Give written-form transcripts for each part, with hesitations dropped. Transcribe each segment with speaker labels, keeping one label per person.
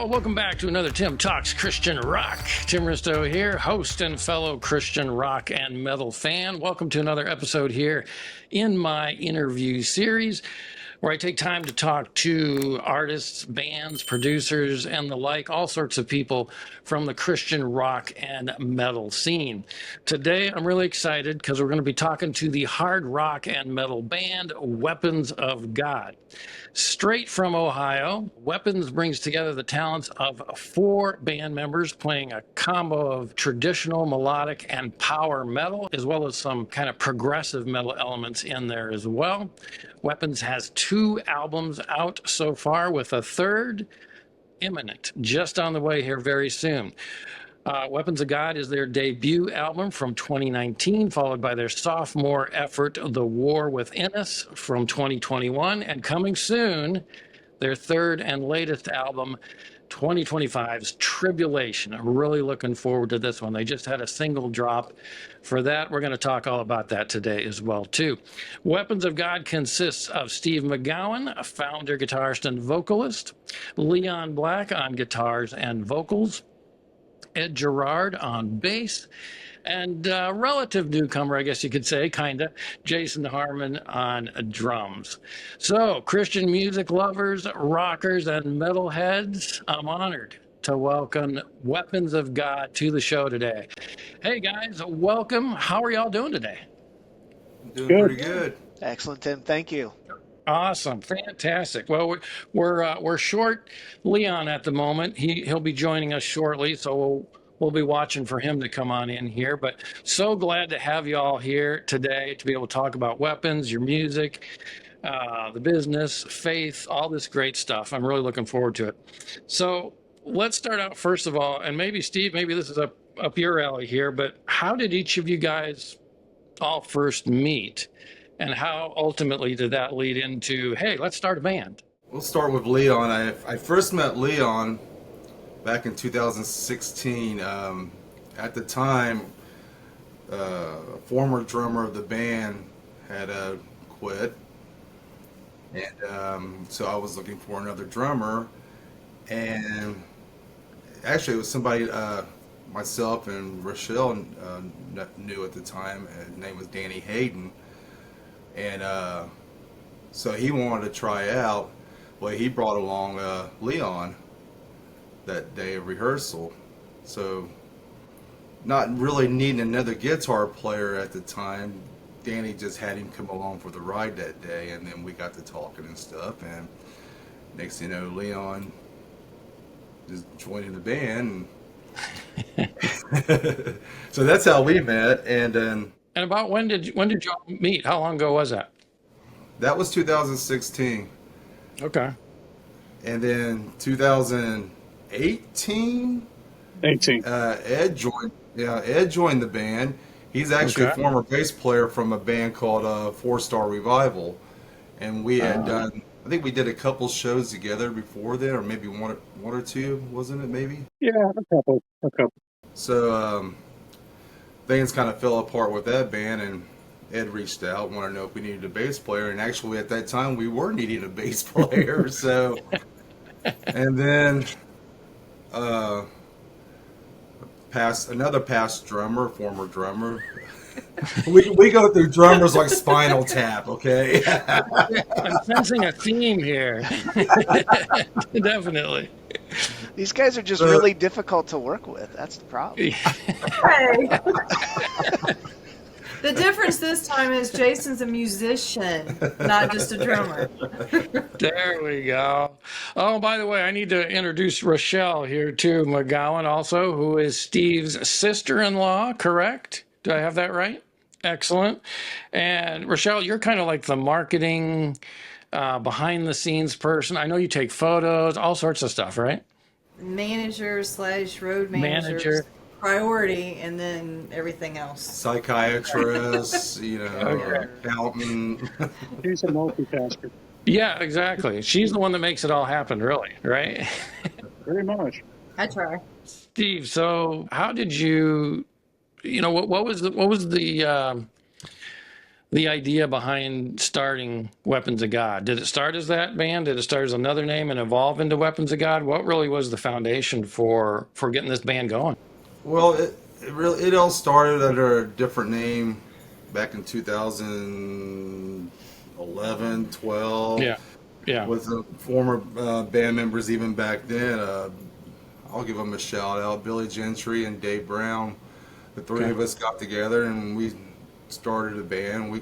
Speaker 1: Well, welcome back to another Tim Talks Christian Rock. Tim Risto here, host and fellow Christian rock and metal fan. Welcome to another episode here in my interview series, where I take time to talk to artists, bands, producers, and the like, all sorts of people from the Christian rock and metal scene. Today, I'm really excited because we're going to be talking to the hard rock and metal band Weapons of God. Straight from Ohio, Weapons brings together the talents of 4 band members playing a combo of traditional melodic and power metal, as well as some kind of progressive metal elements in there as well. Weapons has 2 albums out so far, with a third imminent, just on the way here very soon. Weapons of God is their debut album from 2019, followed by their sophomore effort, The War Within Us, from 2021, and coming soon, their third and latest album, 2025's Tribulation. I'm really looking forward to this one. They just had a single drop for that. We're going to talk all about that today as well, too. Weapons of God consists of Steve McGowan, a founder, guitarist, and vocalist, Leon Black on guitars and vocals, Ed Girard on bass, and relative newcomer, I guess you could say, kinda, Jason Harmon on drums. So, Christian music lovers, rockers, and metalheads, I'm honored to welcome Weapons of God to the show today. Hey guys, welcome. How are y'all doing today?
Speaker 2: Doing pretty good.
Speaker 3: Excellent, Tim. Thank you.
Speaker 1: Awesome, fantastic. Well, we're short Leon at the moment. He'll be joining us shortly, so we'll be watching for him to come on in here. But so glad to have you all here today to be able to talk about Weapons, your music, the business, faith, all this great stuff. I'm really looking forward to it. So let's start out first of all, and maybe Steve, maybe this is up your alley here, but how did each of you guys all first meet? And how ultimately did that lead into, hey, let's start a band?
Speaker 2: We'll start with Leon. I first met Leon back in 2016. At the time, a former drummer of the band had quit. And so I was looking for another drummer. And actually, it was somebody myself and Rochelle knew at the time. His name was Danny Hayden. And so he wanted to try out. Well, he brought along Leon that day of rehearsal. So not really needing another guitar player at the time, Danny just had him come along for the ride that day, and then we got to talking and stuff. And next thing you know, Leon just joining the band. So that's how we met. And then.
Speaker 1: And about when did y'all meet? How long ago was that?
Speaker 2: That was 2016.
Speaker 1: Okay.
Speaker 2: And then 2018, Ed joined. Yeah, Ed joined the band. He's actually a former bass player from a band called 4 Star Revival, and we had done. I think we did a couple shows together before then, or maybe one or two, wasn't it? Maybe.
Speaker 4: Yeah, a couple.
Speaker 2: So. Things kind of fell apart with that band, and Ed reached out, wanted to know if we needed a bass player, and actually at that time we were needing a bass player. So, and then another past drummer, former drummer. we go through drummers like Spinal Tap, okay?
Speaker 1: I'm sensing a theme here. Definitely.
Speaker 3: These guys are just really difficult to work with. That's the problem.
Speaker 5: Hey. The difference this time is Jason's a musician, not just a drummer.
Speaker 1: There we go. Oh, by the way, I need to introduce Rochelle here too, McGowan also, who is Steve's sister-in-law, correct? Do I have that right? Excellent. And Rochelle, you're kind of like the marketing, behind-the-scenes person. I know you take photos, all sorts of stuff, right?
Speaker 5: Manager/road manager. Priority, and then everything else.
Speaker 2: Psychiatrist, accountant.
Speaker 4: He's a multitasker.
Speaker 1: Yeah, exactly. She's the one that makes it all happen, really, right?
Speaker 4: Very much.
Speaker 5: I try.
Speaker 1: Steve, so how did you, what was the the idea behind starting Weapons of God? Did it start as that band? Did it start as another name and evolve into Weapons of God? What really was the foundation for getting this band going?
Speaker 2: Well, it all started under a different name back in 2011, 12.
Speaker 1: Yeah, yeah,
Speaker 2: With the former band members even back then. I'll give them a shout out. Billy Gentry and Dave Brown. The three of us got together and we started a band.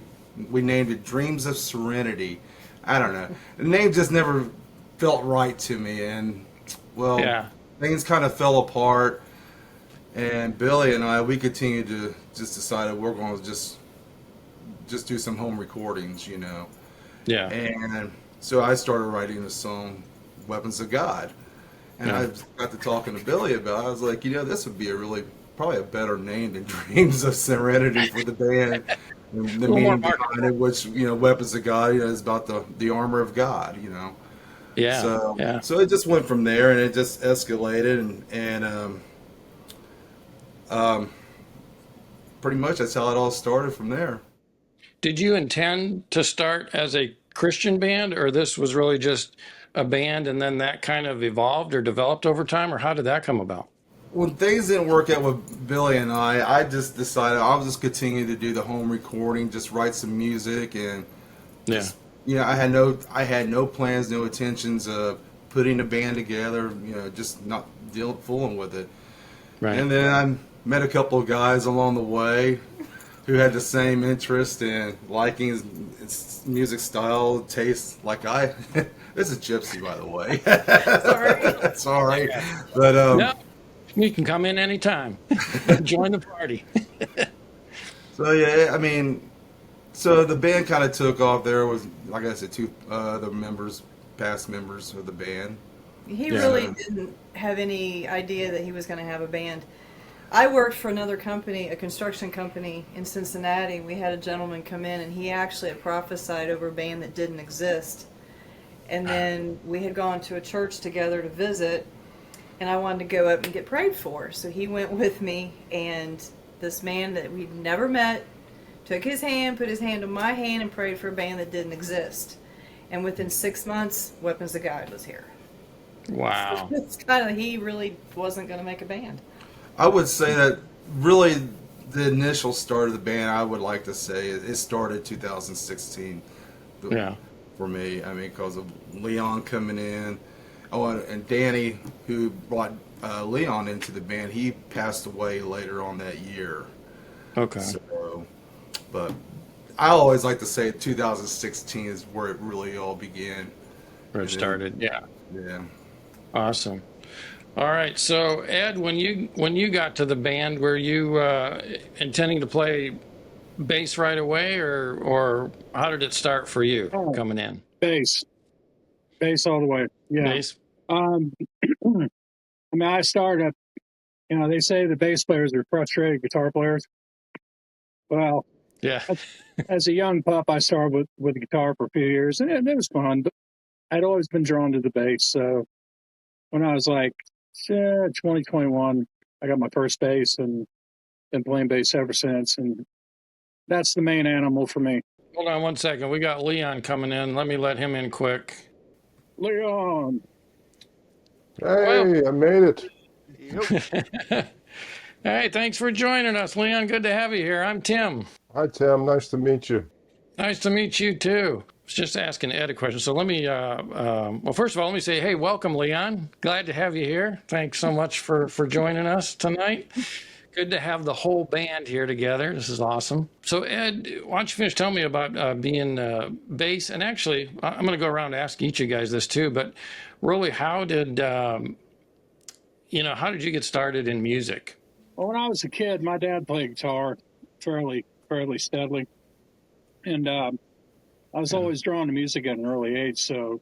Speaker 2: We named it Dreams of Serenity. I don't know. The name just never felt right to me, and well, things kind of fell apart. And Billy and I, we continued to just decided we're going to just do some home recordings, you know.
Speaker 1: Yeah.
Speaker 2: And so I started writing the song "Weapons of God," and I got to talking to Billy about it. I was like, you know, this would be probably a better name than Dreams of Serenity for the band. And the meaning behind it, which, you know, Weapons of God, you know, is about the armor of God, you know.
Speaker 1: Yeah.
Speaker 2: So it just went from there, and it just escalated, and pretty much that's how it all started from there.
Speaker 1: Did you intend to start as a Christian band, or this was really just a band and then that kind of evolved or developed over time, or how did that come about?
Speaker 2: When things didn't work out with Billy and I just decided I'll just continue to do the home recording, just write some music, and just, you know, I had no plans, no intentions of putting a band together, you know, just not fooling with it.
Speaker 1: Right.
Speaker 2: And then I met a couple of guys along the way who had the same interest in liking his music style, taste like I. This is Gypsy, by the way.
Speaker 5: Sorry.
Speaker 2: Sorry. But
Speaker 1: no, you can come in anytime. Join the party.
Speaker 2: So yeah, I mean, so the band kind of took off. There was, like I said, two other past members of the band.
Speaker 5: He really didn't have any idea that he was going to have a band. I worked for another company, a construction company in Cincinnati. We had a gentleman come in, and he actually had prophesied over a band that didn't exist. And then we had gone to a church together to visit, and I wanted to go up and get prayed for. So he went with me, and this man that we'd never met took his hand, put his hand on my hand, and prayed for a band that didn't exist. And within 6 months, Weapons of God was here.
Speaker 1: Wow.
Speaker 5: So it's kind of, he really wasn't going to make a band.
Speaker 2: I would say that really the initial start of the band, I would like to say, it started 2016 for me. I mean, because of Leon coming in. Oh, and Danny, who brought Leon into the band, he passed away later on that year.
Speaker 1: Okay.
Speaker 2: So, but I always like to say 2016 is where it really all began.
Speaker 1: Where it started, yeah. Awesome. All right, so Ed, when you got to the band, were you intending to play bass right away, or how did it start for you coming in?
Speaker 4: Bass all the way. Yeah.
Speaker 1: Bass.
Speaker 4: I mean, I started. You know, they say the bass players are frustrated guitar players. Well,
Speaker 1: yeah.
Speaker 4: As a young pup, I started with guitar for a few years, and it was fun. But I'd always been drawn to the bass. So when I was like 2021, I got my first bass and been playing bass ever since. And that's the main animal for me.
Speaker 1: Hold on one second. We got Leon coming in. Let me let him in quick.
Speaker 4: Leon.
Speaker 6: Hey, I made it.
Speaker 1: Hey, thanks for joining us, Leon. Good to have you here. I'm Tim.
Speaker 6: Hi, Tim. Nice to meet you.
Speaker 1: Nice to meet you, too. I was just asking Ed a question. So let me, well, first of all, let me say, hey, welcome, Leon. Glad to have you here. Thanks so much for joining us tonight. Good to have the whole band here together. This is awesome. So, Ed, why don't you finish telling me about being bass? And actually, I'm going to go around and ask each of you guys this, too. But really, how did you get started in music?
Speaker 4: Well, when I was a kid, my dad played guitar fairly steadily. And I was always drawn to music at an early age, so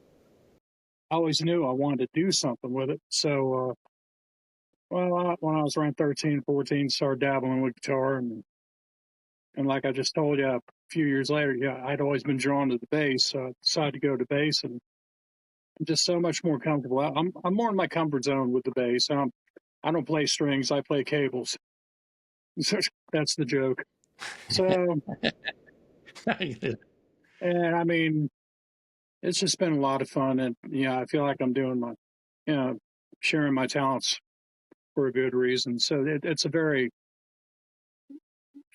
Speaker 4: I always knew I wanted to do something with it. So, when I was around 13, 14, started dabbling with guitar. And like I just told you, a few years later, I'd always been drawn to the bass, so I decided to go to bass, and I'm just so much more comfortable. I'm more in my comfort zone with the bass. I don't play strings, I play cables. That's the joke. So And I mean, it's just been a lot of fun. And, I feel like I'm doing you know, sharing my talents for a good reason. So it's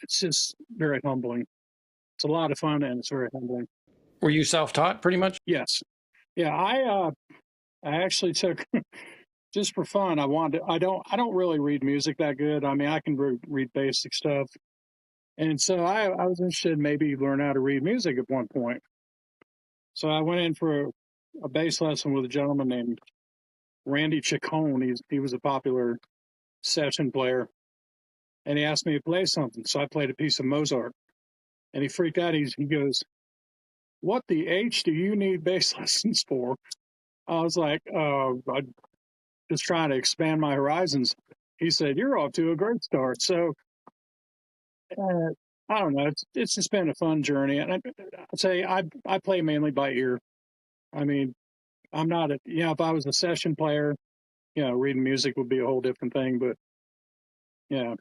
Speaker 4: just very humbling. It's a lot of fun and it's very humbling.
Speaker 1: Were you self-taught pretty much?
Speaker 4: Yes. Yeah. I actually took, just for fun. I don't really read music that good. I mean, I can read basic stuff. And so I was interested in maybe learn how to read music at one point. So I went in for a bass lesson with a gentleman named Randy Chacon. He was a popular session player, and he asked me to play something. So I played a piece of Mozart, and he freaked out. He goes, "What the H do you need bass lessons for?" I was like, I'm just trying to expand my horizons." He said, "You're off to a great start." So uh, I don't know. It's just been a fun journey, and I'd say I play mainly by ear. I mean, I'm not if I was a session player, reading music would be a whole different thing. But yeah,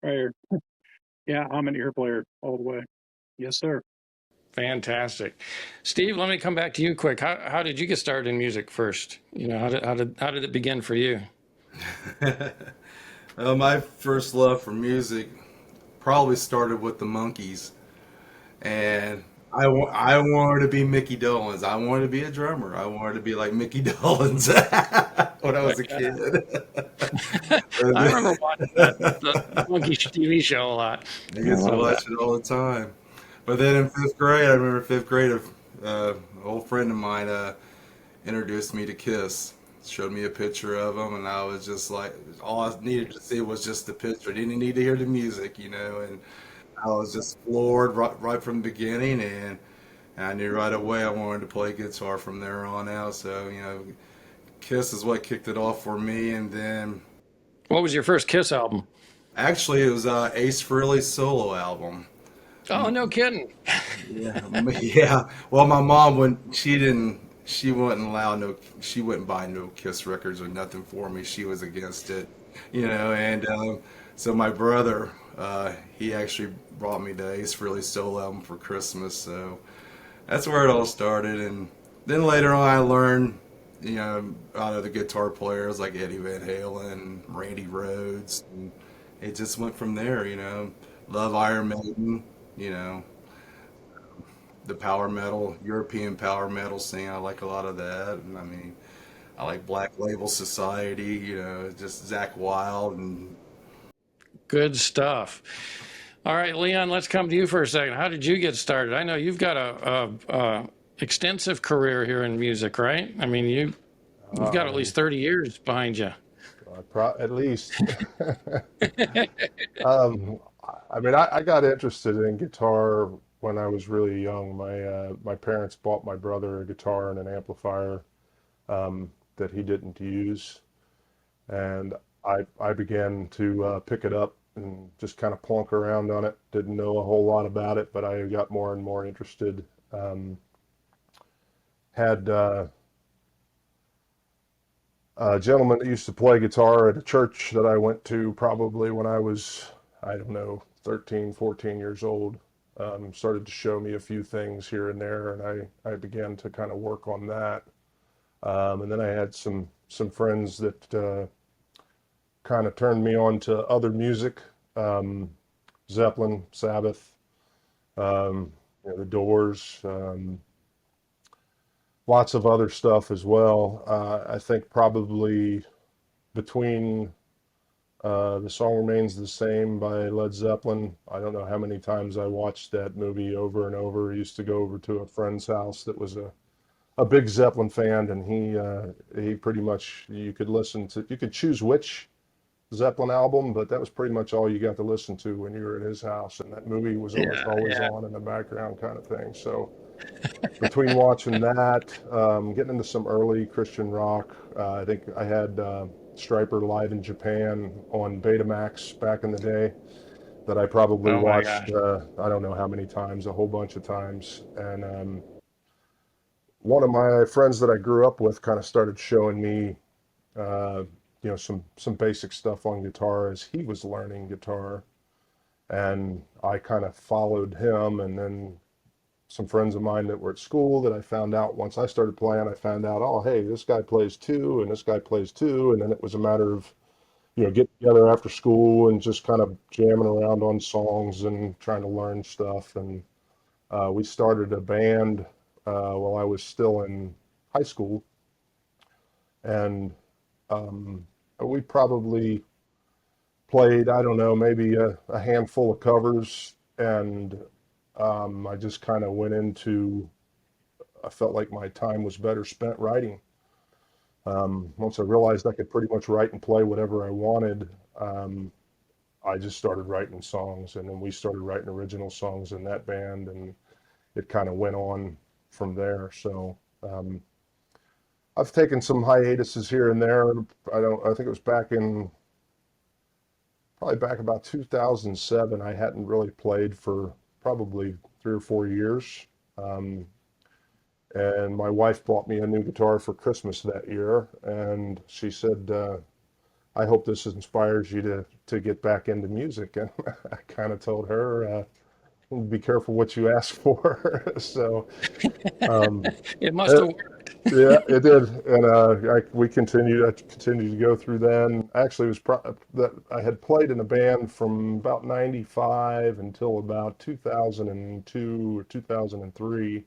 Speaker 4: right here. Yeah, I'm an ear player all the way. Yes, sir.
Speaker 1: Fantastic. Steve, let me come back to you quick. How did you get started in music first? How did it begin for you?
Speaker 2: My first love for music probably started with the Monkees, and I wanted to be Mickey Dolenz. I wanted to be a drummer. I wanted to be like Mickey Dolenz when I was a kid.
Speaker 1: I remember watching the Monkey TV show a lot.
Speaker 2: I
Speaker 1: I
Speaker 2: used to
Speaker 1: love that.
Speaker 2: watch it all the time. But then in fifth grade, I remember fifth grade, an old friend of mine introduced me to Kiss. Showed me a picture of them, and I was just like, all I needed to see was just the picture. I didn't need to hear the music, and I was just floored right from the beginning, and I knew right away I wanted to play guitar from there on out. So, Kiss is what kicked it off for me, and then
Speaker 1: What was your first Kiss album?
Speaker 2: actually it was Ace Frehley's solo album.
Speaker 1: Oh, no kidding.
Speaker 2: Yeah, yeah. Well, my mom wouldn't. She wouldn't allow no. She wouldn't buy no Kiss records or nothing for me. She was against it, And so my brother, he actually brought me the Ace Frehley solo album for Christmas. So that's where it all started. And then later on, I learned, out of the guitar players like Eddie Van Halen, Randy Rhoads, and it just went from there. Love Iron Maiden. You know the power metal, European power metal scene. I like a lot of that. And I mean, I like Black Label Society, just Zach Wild and
Speaker 1: Good stuff. All right, Leon, let's come to you for a second. How did you get started? I know you've got a extensive career here in music, right? I mean, you've got at least 30 years behind you.
Speaker 6: At least. um, I mean, I got interested in guitar when I was really young. My parents bought my brother a guitar and an amplifier that he didn't use, and I began to pick it up and just kind of plunk around on it. Didn't know a whole lot about it, but I got more and more interested. Had a gentleman that used to play guitar at a church that I went to probably when I was, I don't know, 13, 14 years old. Started to show me a few things here and there, and I began to kind of work on that. And then I had some friends that kind of turned me on to other music, Zeppelin, Sabbath, the Doors, lots of other stuff as well. I think probably between The Song Remains the Same by Led Zeppelin. I don't know how many times I watched that movie over and over. I used to go over to a friend's house that was a big Zeppelin fan, and he pretty much, you could choose which Zeppelin album, but that was pretty much all you got to listen to when you were at his house, and that movie was almost always on in the background kind of thing. So between watching that, getting into some early Christian rock, I think I had Stryper live in Japan on Betamax back in the day that I probably
Speaker 1: Oh my
Speaker 6: watched,
Speaker 1: gosh.
Speaker 6: I don't know how many times, a whole bunch of times. And one of my friends that I grew up with kind of started showing me, some basic stuff on guitar as he was learning guitar. and I kind of followed him. And then some friends of mine that were at school that I found out once I started playing, I found out, oh, hey, this guy plays too, and this guy plays too. And then it was a matter of, getting together after school and just kind of jamming around on songs and trying to learn stuff. And we started a band while I was still in high school. And we probably played, I don't know, maybe a handful of covers. And I just kind of went into, I felt like my time was better spent writing. Once I realized I could pretty much write and play whatever I wanted, I just started writing songs, and then we started writing original songs in that band, and it kind of went on from there. So I've taken some hiatuses here and there. I think it was probably back about 2007. I hadn't really played for probably 3 or 4 years. And my wife bought me a new guitar for Christmas that year, and she said, I hope this inspires you to get back into music. And I kind of told her, be careful what you ask for. So
Speaker 1: It must have
Speaker 6: it,
Speaker 1: worked.
Speaker 6: yeah, it did. And I continued to go through then. Actually, it was that I had played in a band from about 95 until about 2002 or 2003.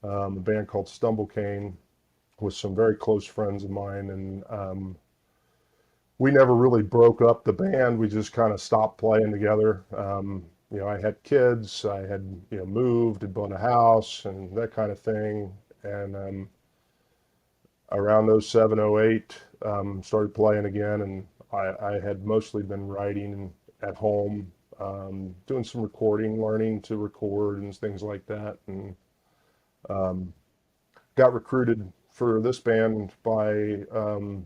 Speaker 6: A band called Stumble Cane with some very close friends of mine, and we never really broke up the band. We just kind of stopped playing together. I had kids, I had moved and bought a house and that kind of thing, and around 07, 08, started playing again, and I had mostly been writing at home, doing some recording, learning to record and things like that, and got recruited for this band by the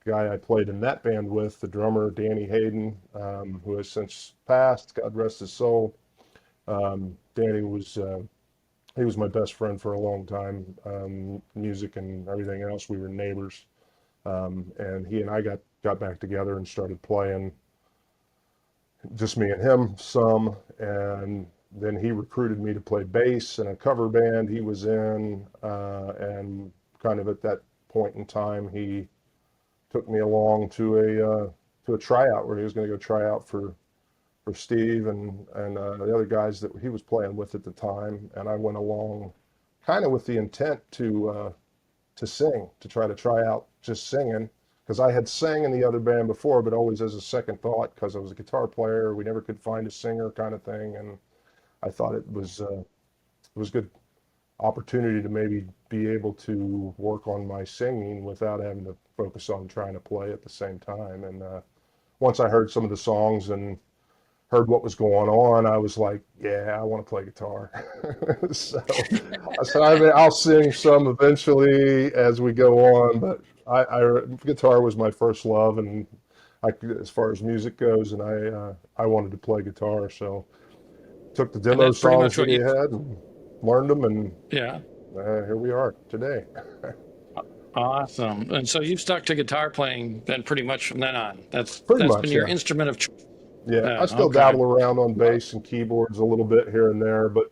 Speaker 6: guy I played in that band with, the drummer Danny Hayden, who has since passed. God rest his soul. Danny was he was my best friend for a long time. Music and everything else, we were neighbors, and he and I got back together and started playing, just me and him some, and then he recruited me to play bass in a cover band he was in, and kind of at that point in time, he took me along to a tryout where he was going to go try out for Steve and the other guys that he was playing with at the time, and I went along kind of with the intent to sing, to try out just singing, because I had sang in the other band before, but always as a second thought because I was a guitar player. We never could find a singer kind of thing, and I thought it was a good opportunity to maybe be able to work on my singing without having to focus on trying to play at the same time. And once I heard some of the songs and heard what was going on, I was like, yeah, I want to play guitar. So I said, I'll sing some eventually as we go on, but guitar was my first love, and as far as music goes, and I wanted to play guitar, so took the
Speaker 1: And
Speaker 6: demo
Speaker 1: that's pretty
Speaker 6: songs
Speaker 1: much
Speaker 6: that
Speaker 1: what
Speaker 6: he
Speaker 1: you,
Speaker 6: had and learned them, and
Speaker 1: yeah.
Speaker 6: here we are today.
Speaker 1: Awesome. And so you've stuck to guitar playing then pretty much from then on.
Speaker 6: Pretty
Speaker 1: That's been
Speaker 6: much,
Speaker 1: your
Speaker 6: yeah.
Speaker 1: instrument of choice.
Speaker 6: Yeah, I
Speaker 1: Yeah,
Speaker 6: still
Speaker 1: okay.
Speaker 6: dabble around on bass and keyboards a little bit here and there, but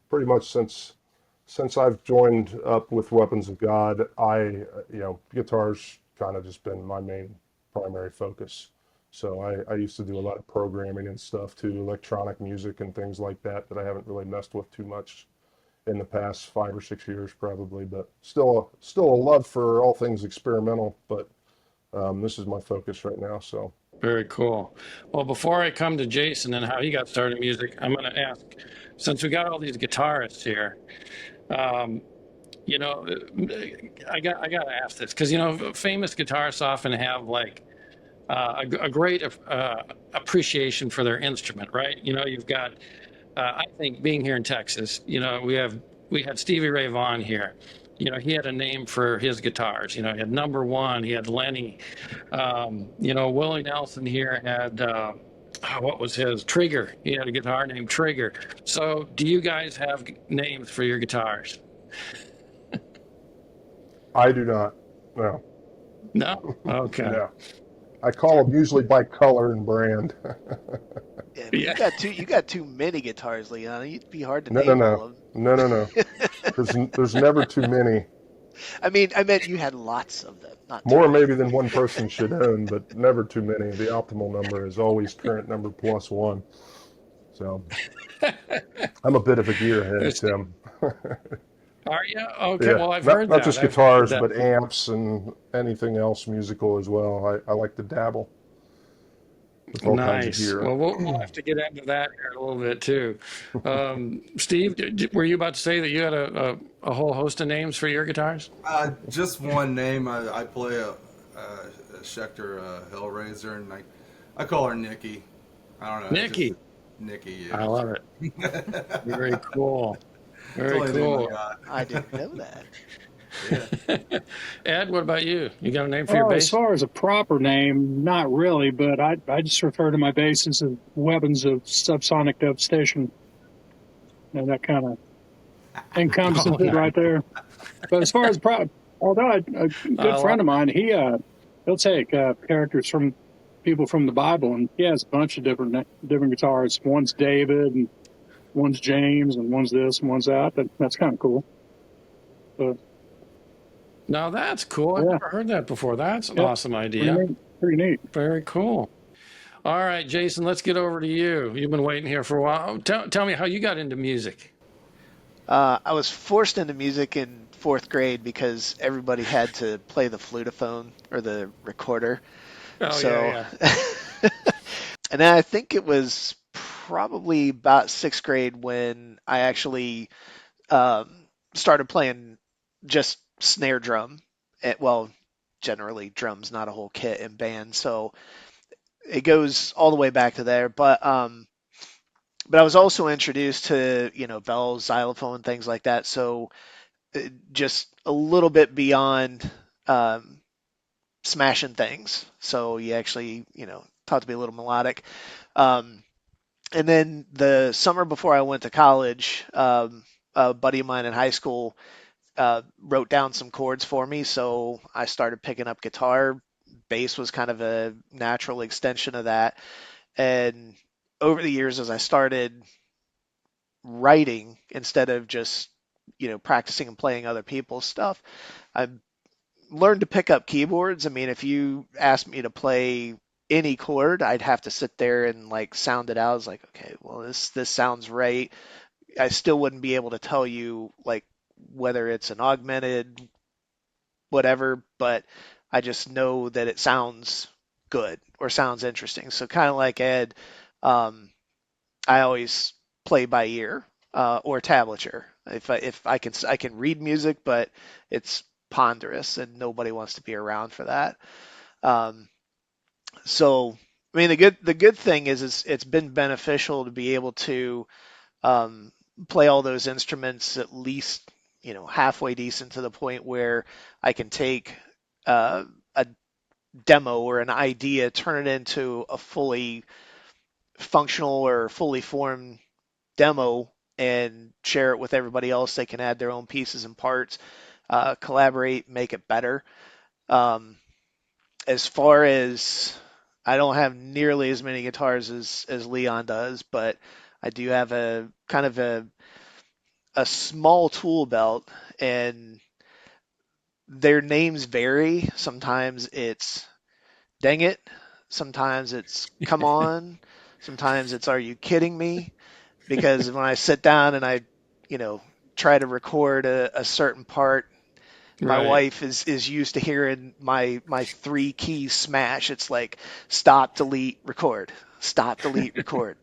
Speaker 6: pretty much since I've joined up with Weapons of God, guitar's kind of just been my main primary focus. So I used to do a lot of programming and stuff too, electronic music and things like that I haven't really messed with too much in the past 5 or 6 years probably, but still a love for all things experimental, but this is my focus right now, so.
Speaker 1: Very cool. Well, before I come to Jason and how he got started in music, I'm going to ask, since we got all these guitarists here, um, you know, I got to ask this because famous guitarists often have like a great appreciation for their instrument, right? You've got, I think, being here in Texas, we had Stevie Ray Vaughan here. He had a name for his guitars. He had Number One, he had Lenny. Willie Nelson here had, what was his? Trigger. He had a guitar named Trigger. So, do you guys have names for your guitars?
Speaker 6: I do not, no.
Speaker 1: No? Okay.
Speaker 6: No. I call them usually by color and brand.
Speaker 3: Yeah, but
Speaker 1: Yeah.
Speaker 3: you got too many guitars, Leon. It'd be hard to
Speaker 6: No, no,
Speaker 3: name all
Speaker 6: no,
Speaker 3: of
Speaker 6: no, no, no. There's never too many.
Speaker 3: them. I mean, I meant you had lots of them, not too
Speaker 6: More
Speaker 3: many.
Speaker 6: maybe than one person should own, but never too many. The optimal number is always current number plus one. So I'm a bit of a gearhead,
Speaker 1: It's-
Speaker 6: Tim.
Speaker 1: Are you? Okay.
Speaker 6: Yeah,
Speaker 1: Well, I've
Speaker 6: not
Speaker 1: heard
Speaker 6: not
Speaker 1: that.
Speaker 6: just
Speaker 1: I've heard
Speaker 6: guitars,
Speaker 1: that.
Speaker 6: but amps and anything else musical as well. I like to dabble with all kinds of
Speaker 1: Nice.
Speaker 6: gear.
Speaker 1: Well, we'll have to get into that here a little bit too. Steve, were you about to say that you had a whole host of names for your guitars?
Speaker 2: Just one name. I play a Schecter Hellraiser, and I call her Nikki. I don't know.
Speaker 1: Nikki.
Speaker 2: Nikki.
Speaker 1: I
Speaker 2: Yeah.
Speaker 1: love it. Very cool.
Speaker 2: That's the
Speaker 1: Very
Speaker 2: only name I
Speaker 1: cool.
Speaker 2: got.
Speaker 3: I didn't know that.
Speaker 2: Yeah.
Speaker 1: Ed, what about you? You got a name for your
Speaker 4: Well, as
Speaker 1: bass?
Speaker 4: far as a proper name, not really, but I just refer to my basses as weapons of subsonic devastation. And that kind of encompasses it right there. But as far as although a good friend of mine, he'll take characters from people from the Bible, and he has a bunch of different guitars. One's David, and one's James, and one's this, and one's that. That's kind of cool. But
Speaker 1: Now that's cool. I've
Speaker 4: yeah,
Speaker 1: never heard that before. That's an
Speaker 4: yep,
Speaker 1: awesome idea.
Speaker 4: pretty neat.
Speaker 1: Very cool. All right, Jason, let's get over to you. You've been waiting here for a while. Tell me how you got into music.
Speaker 3: I was forced into music in fourth grade because everybody had to play the flutophone or the recorder.
Speaker 1: Oh,
Speaker 3: So,
Speaker 1: yeah.
Speaker 3: and then I think it was probably about sixth grade when I actually started playing just snare drum. Well, generally drums, not a whole kit in band. So it goes all the way back to there. But I was also introduced to, bells, xylophone, things like that. So just a little bit beyond smashing things. So you actually, taught to be a little melodic. And then the summer before I went to college, a buddy of mine in high school wrote down some chords for me. So I started picking up guitar. Bass was kind of a natural extension of that. And over the years, as I started writing instead of just, practicing and playing other people's stuff, I learned to pick up keyboards. I mean, if you asked me to play any chord, I'd have to sit there and like sound it out. I was like, okay, well, this sounds right. I still wouldn't be able to tell you like whether it's an augmented whatever, but I just know that it sounds good or sounds interesting. So kind of like Ed, I always play by ear or tablature. If I can read music, but it's ponderous and nobody wants to be around for that. Um, so I mean the good thing is it's been beneficial to be able to play all those instruments at least halfway decent to the point where I can take a demo or an idea, turn it into a fully functional or fully formed demo and share it with everybody else. They can add their own pieces and parts, collaborate, make it better. Um, as far as I don't have nearly as many guitars as Leon does, but I do have a kind of a small tool belt, and their names vary. Sometimes it's dang it, sometimes it's come on, sometimes it's are you kidding me? Because when I sit down and I, you know, try to record a certain part, my
Speaker 1: Right.
Speaker 3: wife is used to hearing my three keys smash. It's like stop, delete, record, stop, delete, record.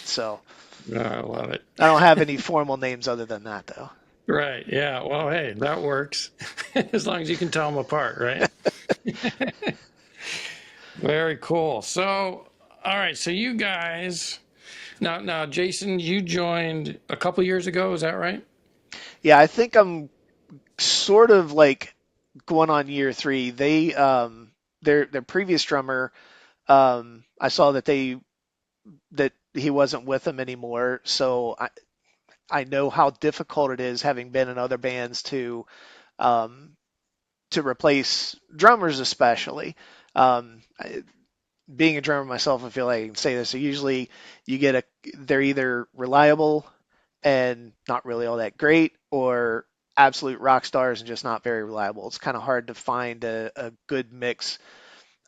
Speaker 3: So
Speaker 1: Oh, I love it.
Speaker 3: I don't have any formal names other than that though.
Speaker 1: Right. Yeah. Well, hey, that works as long as you can tell them apart, right? Very cool. So, all right. So you guys now, Jason, you joined a couple years ago. Is that right?
Speaker 3: Yeah, I think I'm sort of like going on year three. They their previous drummer, I saw that he wasn't with them anymore, so I know how difficult it is, having been in other bands, um, to replace drummers, especially. Um, being a drummer myself, I feel like I can say this. So usually they're either reliable and not really all that great, or absolute rock stars and just not very reliable. It's kind of hard to find a good mix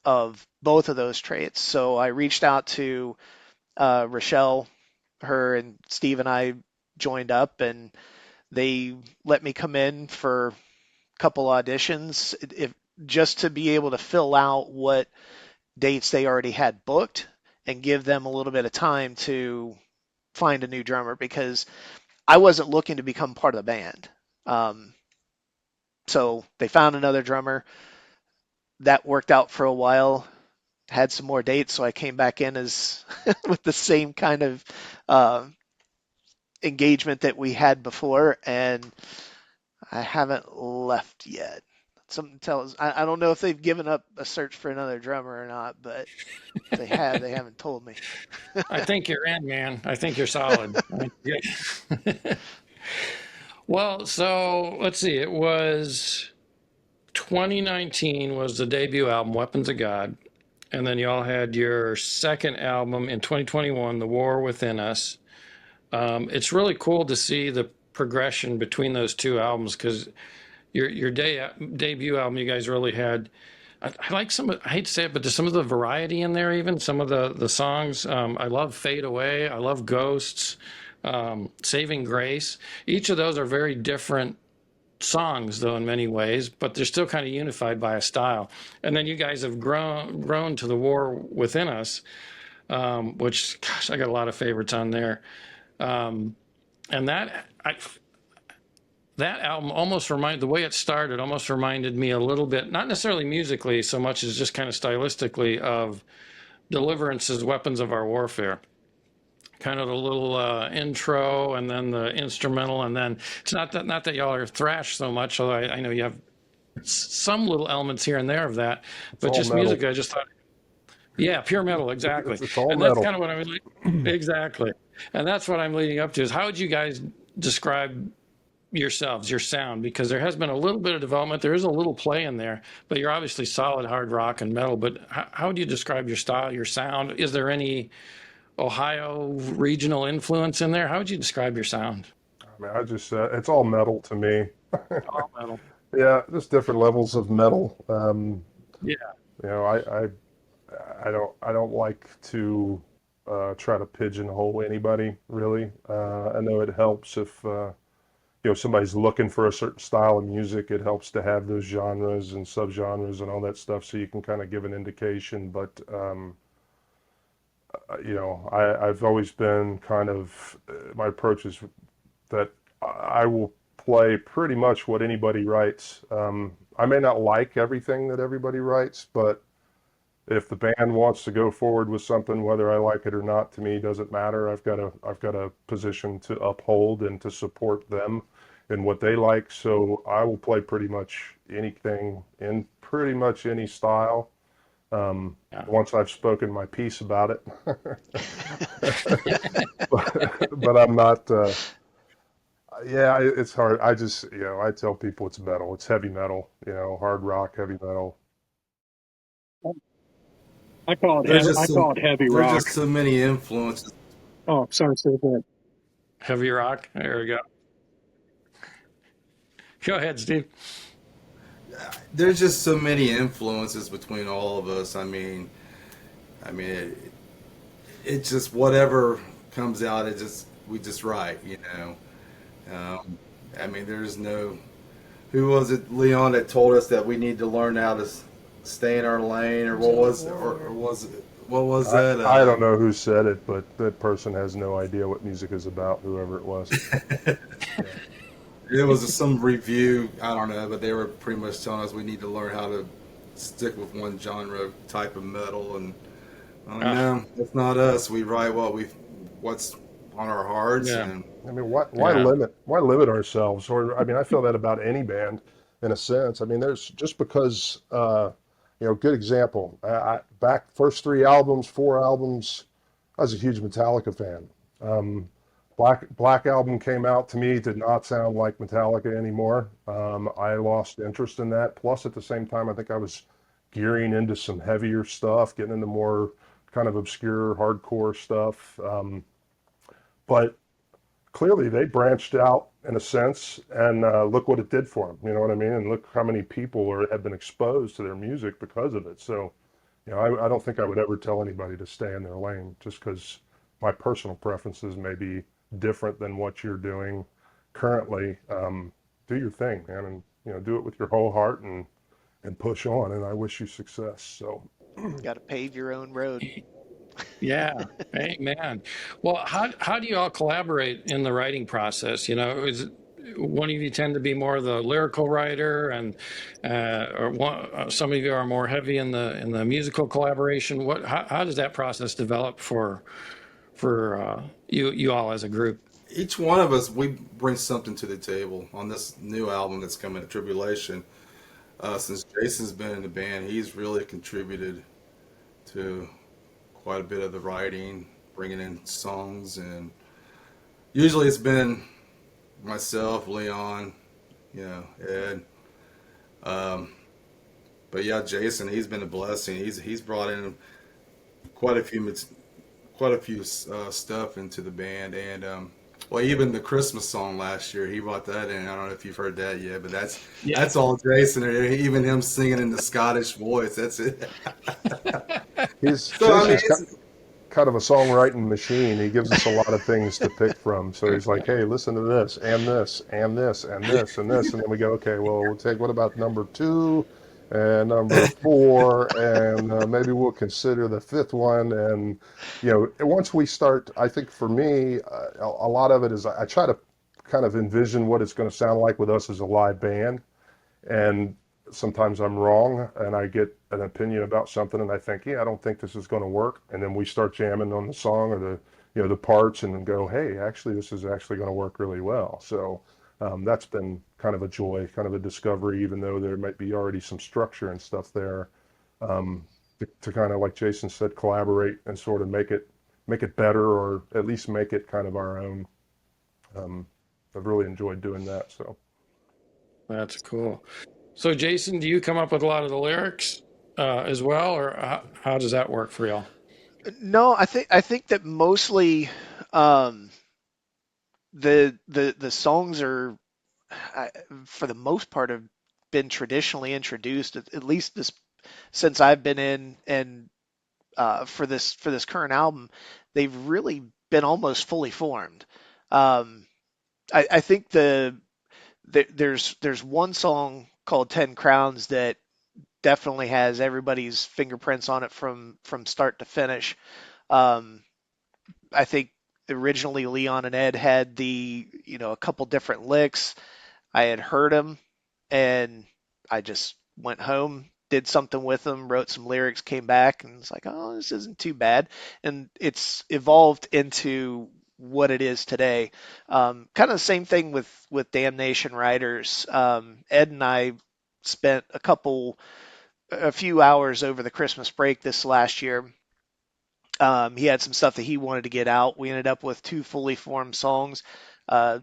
Speaker 3: of both of those traits. So I reached out to Rochelle, her and Steve and I joined up, and they let me come in for a couple auditions, just to be able to fill out what dates they already had booked and give them a little bit of time to find a new drummer, because I wasn't looking to become part of the band. Um, so they found another drummer. That worked out for a while. Had some more dates, so I came back in as with the same kind of uh, engagement that we had before, and I haven't left yet. Something tells I don't know if they've given up a search for another drummer or not, but if they have, they haven't told me.
Speaker 1: I think you're in, man. I think you're solid. Yeah. Well, so let's see. It was 2019 was the debut album, Weapons of God. And then you all had your second album in 2021, The War Within Us. It's really cool to see the progression between those two albums, because your debut album, you guys really had. I like I hate to say it, but there's some of the variety in there. Even some of the songs. I love "Fade Away." I love "Ghosts," "Saving Grace." Each of those are very different songs, though, in many ways, but they're still kind of unified by a style. And then you guys have grown to The War Within Us, which, gosh, I got a lot of favorites on there. And that album almost the way it started almost reminded me a little bit, not necessarily musically so much as just kind of stylistically, of Deliverance's Weapons of Our Warfare. Kind of the little intro, and then the instrumental, and then it's not that y'all are thrash so much, although I know you have some little elements here and there of that, but just
Speaker 6: metal.
Speaker 1: music, I just thought, yeah, pure metal, exactly.
Speaker 6: It's all
Speaker 1: And
Speaker 6: metal.
Speaker 1: that's kind of what I'm exactly, and that's what I'm leading up to, is how would you guys describe yourselves, your sound? Because there has been a little bit of development, there is a little play in there, but you're obviously solid hard rock and metal. But how would you describe your style, your sound? Is there any Ohio regional influence in there? How would you describe your sound?
Speaker 6: I mean, I just it's all metal to me.
Speaker 1: All metal.
Speaker 6: Yeah, just different levels of metal.
Speaker 1: Yeah.
Speaker 6: You know, I don't like to try to pigeonhole anybody really. I know it helps if somebody's looking for a certain style of music. It helps to have those genres and subgenres and all that stuff, so you can kind of give an indication. But I've always been kind of my approach is that I will play pretty much what anybody writes. I may not like everything that everybody writes, but if the band wants to go forward with something, whether I like it or not, to me doesn't matter. I've got a position to uphold and to support them in what they like. So I will play pretty much anything in pretty much any style. Once I've spoken my piece about it, but I'm not. It's hard. I just, I tell people it's metal. It's heavy metal. Hard rock, heavy metal.
Speaker 4: I call it heavy
Speaker 2: There's
Speaker 4: rock.
Speaker 2: just so many influences.
Speaker 4: Oh, sorry, say that.
Speaker 1: Heavy rock. There we go. Go ahead, Steve.
Speaker 2: There's just so many influences between all of us. I mean, it's just whatever comes out. We just write. There's no. Who was it, Leon, that told us that we need to learn how to stay in our lane, or what was that?
Speaker 6: I don't know who said it, but that person has no idea what music is about, whoever it was.
Speaker 2: It was some review, I don't know, but they were pretty much telling us we need to learn how to stick with one genre type of metal, and no, it's not us. We write what's on our hearts.
Speaker 1: Yeah.
Speaker 2: And
Speaker 6: why limit ourselves? Or I feel that about any band in a sense. There's just because good example. Back first 4 albums, I was a huge Metallica fan. Black Album came out, to me did not sound like Metallica anymore. I lost interest in that. Plus, at the same time, I think I was gearing into some heavier stuff, getting into more kind of obscure hardcore stuff. But clearly they branched out in a sense, and look what it did for them. You know what I mean? And look how many people have been exposed to their music because of it. So, I don't think I would ever tell anybody to stay in their lane just because my personal preferences may be different than what you're doing currently. Do your thing, man, and do it with your whole heart and push on. And I wish you success. So,
Speaker 3: Got to pave your own road.
Speaker 1: Yeah, amen. Well, how do you all collaborate in the writing process? Is one of you tend to be more the lyrical writer, and some of you are more heavy in the musical collaboration. How does that process develop for you all as a group?
Speaker 2: Each one of us, we bring something to the table on this new album that's coming, Tribulation. Since Jason's been in the band, he's really contributed to quite a bit of the writing, bringing in songs, and usually it's been myself, Leon, Ed. But yeah, Jason, he's been a blessing. He's brought in quite a few stuff into the band, and well, even the Christmas song last year, he brought that in. I don't know if you've heard that yet, but that's all Jason. Even him singing in the Scottish voice. That's it.
Speaker 6: He's
Speaker 2: So I mean,
Speaker 6: Jason's kind of a songwriting machine. He gives us a lot of things to pick from. So he's like, hey, listen to this, and this, and this, and this, and this. And then we go, okay, well, we'll take, what about number 2 and number 4? And maybe we'll consider the 5th one. And, once we start, I think for me, a lot of it is I try to kind of envision what it's going to sound like with us as a live band. And sometimes I'm wrong and I get an opinion about something and I think, yeah, I don't think this is going to work. And then we start jamming on the song or the parts and then go, hey, actually, this is actually going to work really well. So that's been kind of a joy, kind of a discovery, even though there might be already some structure and stuff there, to kind of, like Jason said, collaborate and sort of make it better, or at least make it kind of our own. I've really enjoyed doing that. So
Speaker 1: That's cool. So, Jason, do you come up with a lot of the lyrics as well, or how does that work for y'all?
Speaker 3: No, I think that mostly um, the songs are, for the most part, have been traditionally introduced, at least this since I've been in, and for this current album, they've really been almost fully formed. Um, I think there's one song called 10 Crowns that definitely has everybody's fingerprints on it from start to finish. Um, I think originally Leon and Ed had a couple different licks. I had heard them, and I just went home, did something with them, wrote some lyrics, came back, and it's like, oh, this isn't too bad. And it's evolved into what it is today. Kind of the same thing with Damnation Writers. Ed and I spent a few hours over the Christmas break this last year. He had some stuff that he wanted to get out. We ended up with 2 fully formed songs.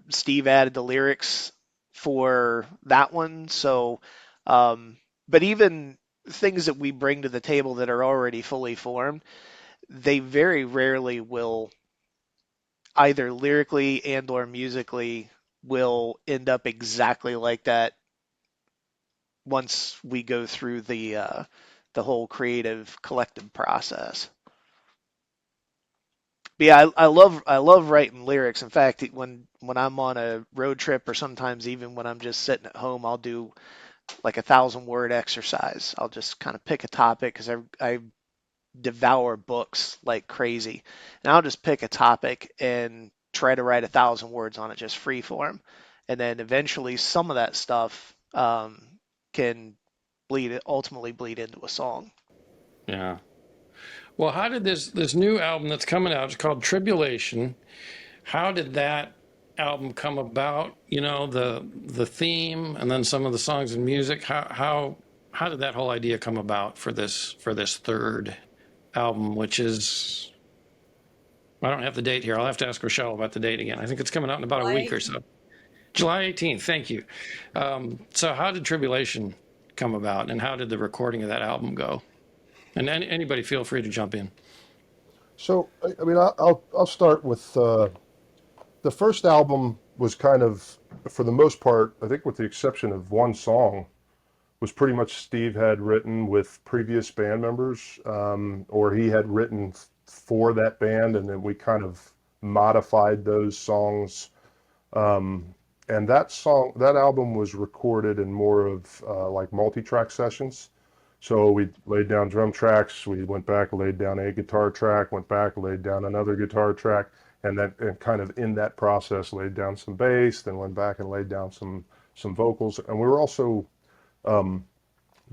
Speaker 3: Steve added the lyrics for that one. So, but even things that we bring to the table that are already fully formed, they very rarely will, either lyrically and or musically, will end up exactly like that once we go through the whole creative collective process. But yeah, I love writing lyrics. In fact, when I'm on a road trip, or sometimes even when I'm just sitting at home, I'll do like 1,000-word exercise. I'll just kind of pick a topic, because I devour books like crazy, and I'll just pick a topic and try to write 1,000 words on it, just free form, and then eventually some of that stuff can ultimately bleed into a song.
Speaker 1: Yeah. Well, how did this new album that's coming out, it's called Tribulation? How did that album come about? The theme, and then some of the songs and music. How did that whole idea come about for this third album, which is, I don't have the date here. I'll have to ask Rochelle about the date again. I think it's coming out in about a week or so. July 18th. Thank you. So how did Tribulation come about, and how did the recording of that album go? And anybody feel free to jump in.
Speaker 6: So, I mean, I'll start with the first album was kind of, for the most part, I think with the exception of one song, was pretty much Steve had written with previous band members, or he had written for that band, and then we kind of modified those songs. And that album was recorded in more of like multi-track sessions. So we laid down drum tracks, we went back, laid down a guitar track, went back, laid down another guitar track, and kind of in that process laid down some bass, then went back and laid down some vocals. And we were also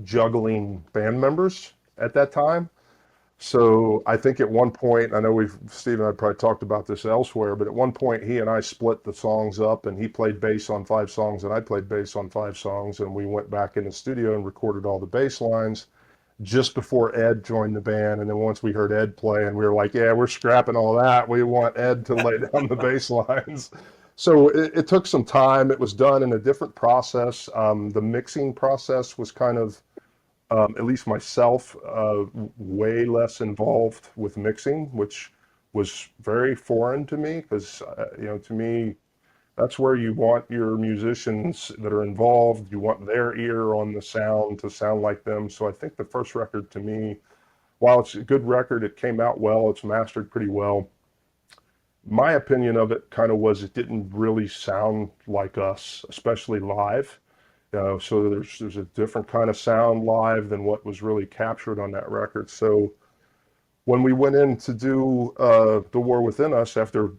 Speaker 6: juggling band members at that time. So I think at one point, I know Steve and I probably talked about this elsewhere, but at one point he and I split the songs up, and he played bass on 5 songs and I played bass on 5 songs, and we went back in the studio and recorded all the bass lines just before Ed joined the band. And then once we heard Ed play, and we were like, yeah, we're scrapping all that. We want Ed to lay down the bass lines. So it took some time. It was done in a different process. The mixing process was kind of, at least myself, way less involved with mixing, which was very foreign to me because, to me, that's where you want your musicians that are involved. You want their ear on the sound to sound like them. So I think the first record to me, while it's a good record, it came out well, it's mastered pretty well. My opinion of it kind of was it didn't really sound like us, especially live. So there's a different kind of sound live than what was really captured on that record. So when we went in to do The War Within Us, after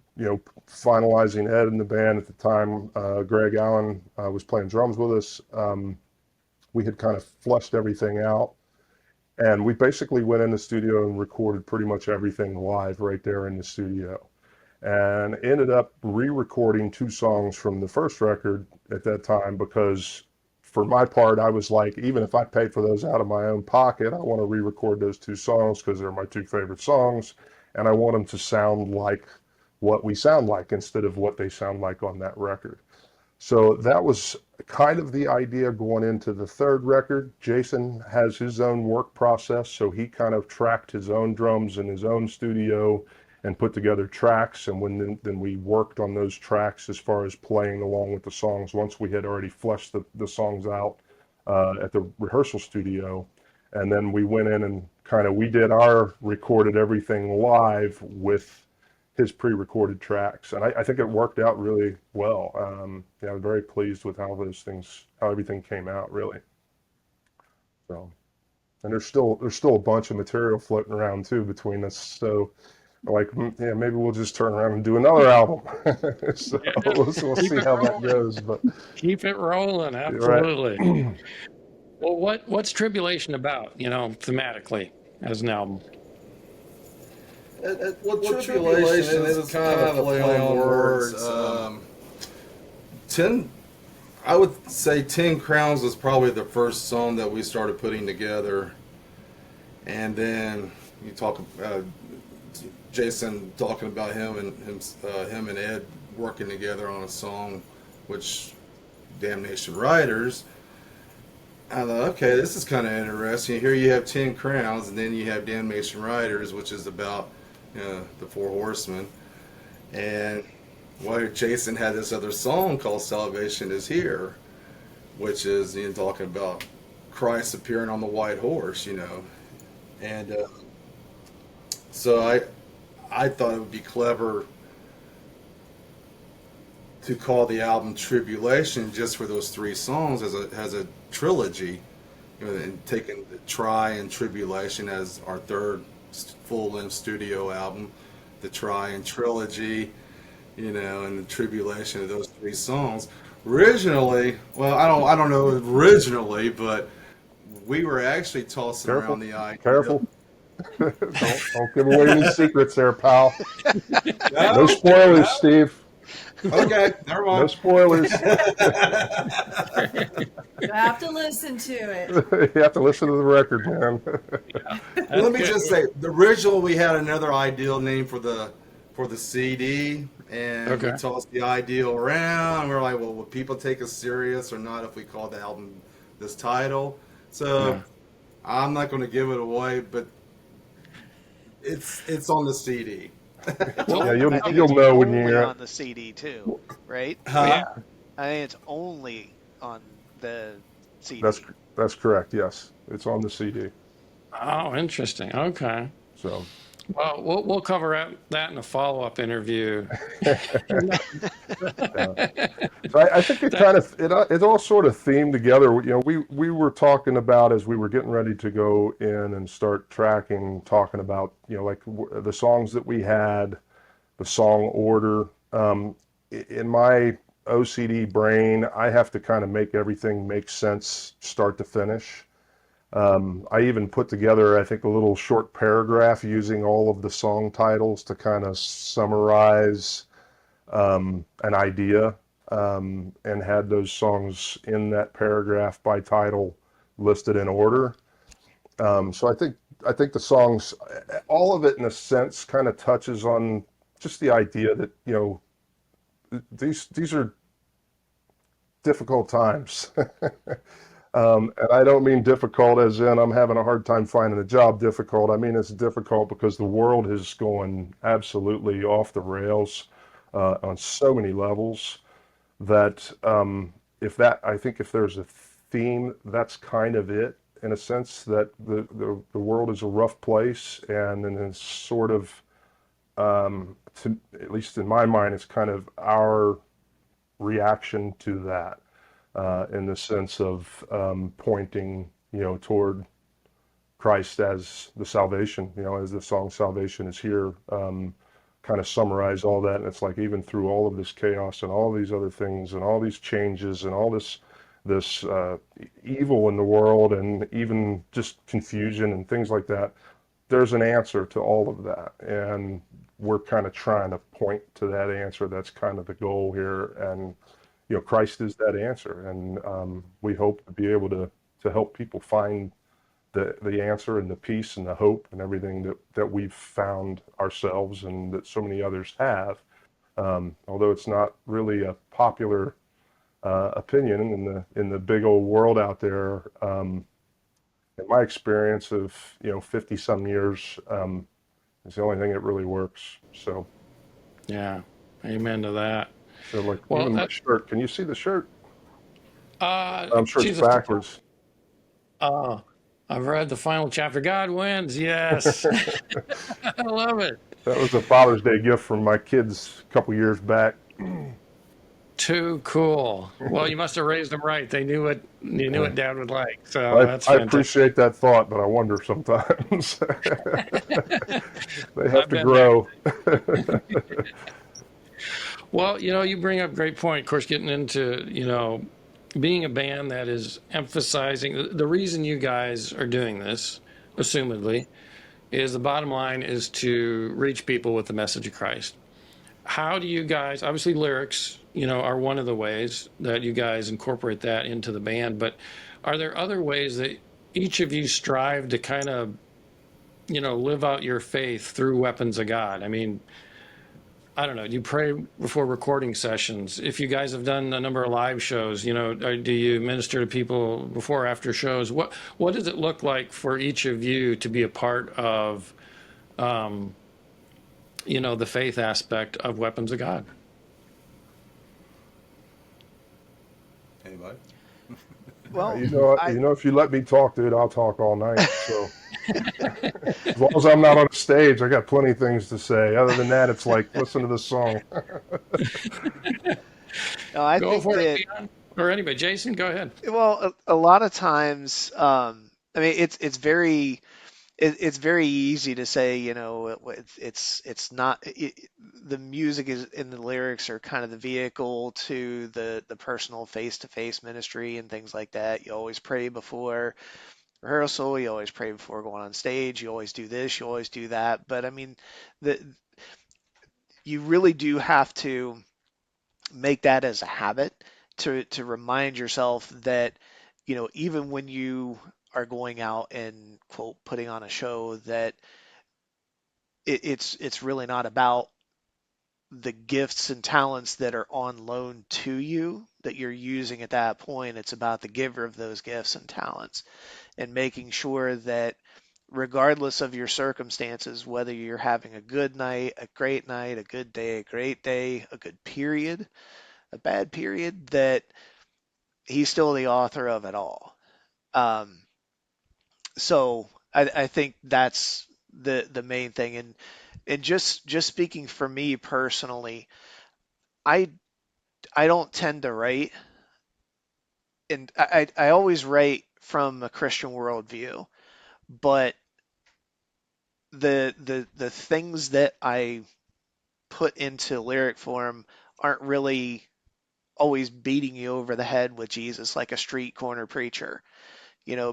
Speaker 6: finalizing Ed in the band at the time, Greg Allen was playing drums with us. We had kind of flushed everything out, and we basically went in the studio and recorded pretty much everything live right there in the studio, and ended up re-recording 2 songs from the first record at that time because, for my part, I was like, even if I pay for those out of my own pocket, I want to re-record those 2 songs because they're my 2 favorite songs, and I want them to sound like what we sound like instead of what they sound like on that record. So that was kind of the idea going into the third record. Jason has his own work process, so he kind of tracked his own drums in his own studio and put together tracks, and then we worked on those tracks as far as playing along with the songs once we had already fleshed the songs out at the rehearsal studio. And then we went in and recorded everything live with his pre-recorded tracks, and I think it worked out really well. I'm very pleased with how everything came out, really. So, and there's still a bunch of material floating around too between us. So, like, maybe we'll just turn around and do another album. So we'll see how that goes. But
Speaker 1: keep it rolling, absolutely. Right. Well, what's Tribulation about? Thematically as an album.
Speaker 2: Tribulation is kind of a play on words. I would say 10 Crowns was probably the first song that we started putting together, and then you talk Jason talking about him and Ed working together on a song, which Damnation Riders. I thought, okay, this is kind of interesting. Here you have 10 Crowns, and then you have Damnation Riders, which is about the 4 Horsemen. And Jason had this other song called Salvation Is Here, which is talking about Christ appearing on the white horse, And so I thought it would be clever to call the album Tribulation just for those 3 songs as a trilogy, and taking the Try and Tribulation as our third full-length studio album, the Try and Trilogy, and the Tribulation of those 3 songs. Originally, well, I don't know originally, but we were actually tossing around the idea.
Speaker 6: Careful. Don't give away any secrets there, pal. No spoilers, Steve.
Speaker 2: Okay, never mind.
Speaker 6: No spoilers.
Speaker 5: You have to listen to it.
Speaker 6: You have to listen to the record, man.
Speaker 2: Let me just say, the original, we had another ideal name for the CD, and we tossed the ideal around. And we're like, well, will people take us serious or not if we call the album this title? So
Speaker 1: Yeah.
Speaker 2: I'm not going to give it away, but it's on the CD.
Speaker 3: It's
Speaker 1: Well,
Speaker 6: Yeah,
Speaker 3: only, I think
Speaker 6: you'll
Speaker 3: it's
Speaker 6: know when you
Speaker 3: only
Speaker 6: hear it.
Speaker 3: on the CD too, right?
Speaker 2: Huh?
Speaker 1: yeah.
Speaker 3: I think it's only on the
Speaker 6: That's
Speaker 3: CD.
Speaker 6: that's correct. Yes, it's on the CD.
Speaker 1: Oh, interesting. Okay.
Speaker 6: So
Speaker 1: Well, we'll cover that in a follow-up interview.
Speaker 6: yeah. So I think it
Speaker 1: That,
Speaker 6: kind of it all sort of themed together. You know, we were talking about as we were getting ready to go in and start tracking, talking about like the songs that we had, the song order. In my OCD brain, I have to kind of make everything make sense, start to finish. I even put together, I think, a little short paragraph using all of the song titles to kind of summarize an idea, and had those songs in that paragraph by title listed in order. So I think the songs, all of it in a sense, kind of touches on just the idea that these are difficult times. And I don't mean difficult as in I'm having a hard time finding a job difficult. I mean it's difficult because the world is going absolutely off the rails on so many levels that I think if there's a theme, that's kind of it in a sense that the world is a rough place, and then it's sort of at least in my mind, it's kind of our reaction to that in the sense of pointing, toward Christ as the salvation, as the song "Salvation is Here" kind of summarize all that. And it's like even through all of this chaos and all these other things and all these changes and all this evil in the world and even just confusion and things like that, there's an answer to all of that, and we're kind of trying to point to that answer. That's kind of the goal here, and Christ is that answer, and we hope to be able to help people find the answer and the peace and the hope and everything that we've found ourselves and that so many others have. Although it's not really a popular opinion in the big old world out there, in my experience of 50 some years, it's the only thing that really works. So
Speaker 1: yeah. Amen to that.
Speaker 6: so like
Speaker 1: Well,
Speaker 6: even my
Speaker 1: that
Speaker 6: shirt. Can you see the shirt? I'm sure it's
Speaker 1: Jesus.
Speaker 6: backwards.
Speaker 1: Uh, I've read the final chapter. God wins. Yes. I love it.
Speaker 6: That was a Father's Day gift from my kids a couple years back.
Speaker 1: Too cool. Well, you must have raised them right. They knew what you knew
Speaker 6: Yeah.
Speaker 1: what Dad would like. So
Speaker 6: I,
Speaker 1: that's
Speaker 6: I
Speaker 1: fantastic.
Speaker 6: appreciate that thought, but I wonder sometimes they have
Speaker 1: I've
Speaker 6: to
Speaker 1: been there.
Speaker 6: grow.
Speaker 1: Well, you bring up a great point. Of course, getting into being a band that is emphasizing the reason you guys are doing this, assumedly, is the bottom line is to reach people with the message of Christ. How do you guys, obviously lyrics, are one of the ways that you guys incorporate that into the band, but are there other ways that each of you strive to kind of, live out your faith through weapons of God? I mean, I don't know. Do you pray before recording sessions? If you guys have done a number of live shows, do you minister to people before or after shows? What does it look like for each of you to be a part of, the faith aspect of Weapons of God?
Speaker 2: Anybody?
Speaker 3: Well, I
Speaker 6: If you let me talk, dude, I'll talk all night. So as long as I'm not on stage, I got plenty of things to say. Other than that, it's like listen to this song.
Speaker 3: no, I
Speaker 1: Go
Speaker 3: think
Speaker 1: for it,
Speaker 3: that
Speaker 1: Leon. Or anybody. Jason, go ahead.
Speaker 3: well, a lot of times, I mean, it's very easy to say, it's not the music is and the lyrics are kind of the vehicle to the personal face-to-face ministry and things like that. You always pray before rehearsal, you always pray before going on stage, you always do this, you always do that. But I mean, the you really do have to make that as a habit to remind yourself that even when you are going out and quote putting on a show that it's really not about the gifts and talents that are on loan to you that you're using at that point. It's about the giver of those gifts and talents and making sure that regardless of your circumstances, whether you're having a good night, a great night, a good day, a great day, a good period, a bad period, that he's still the author of it all. Um, so I think that's the main thing. And just speaking for me personally, I I don't tend to write, and I always write from a Christian worldview, but the things that I put into lyric form aren't really always beating you over the head with Jesus like a street corner preacher,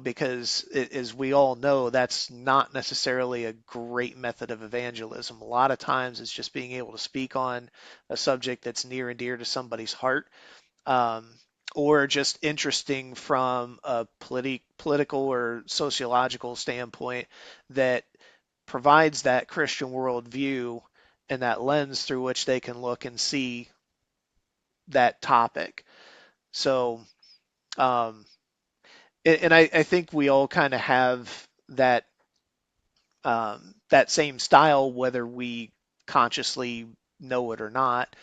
Speaker 3: because as we all know, that's not necessarily a great method of evangelism. A lot of times it's just being able to speak on a subject that's near and dear to somebody's heart, um, or just interesting from a political or sociological standpoint that provides that Christian worldview and that lens through which they can look and see that topic. So, um, and I think we all kind of have that same style, whether we consciously know it or not.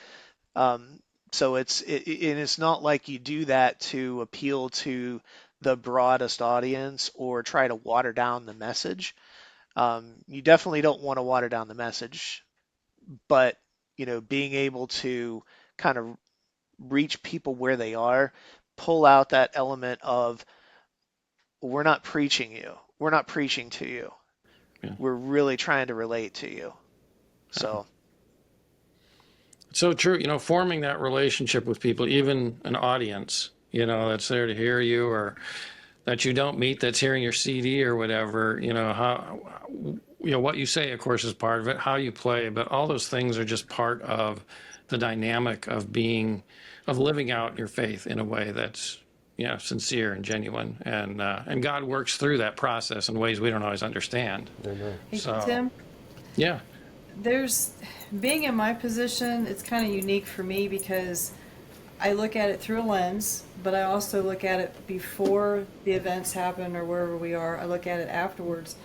Speaker 3: Um, so and it's not like you do that to appeal to the broadest audience or try to water down the message. You definitely don't want to water down the message, but being able to kind of reach people where they are, pull out that element of we're not preaching you, we're not preaching to you,
Speaker 1: Yeah.
Speaker 3: we're really trying to relate to you. So
Speaker 1: So true, forming that relationship with people, even an audience, that's there to hear you, or that you don't meet, that's hearing your CD or whatever, what you say, of course, is part of it, how you play, but all those things are just part of the dynamic of living out your faith in a way that's, sincere and genuine. And God works through that process in ways we don't always understand.
Speaker 6: Amen.
Speaker 5: Hey,
Speaker 1: So,
Speaker 5: Tim,
Speaker 1: yeah.
Speaker 5: there's being in my position, it's kind of unique for me because I look at it through a lens, but I also look at it before the events happen or wherever we are. I look at it afterwards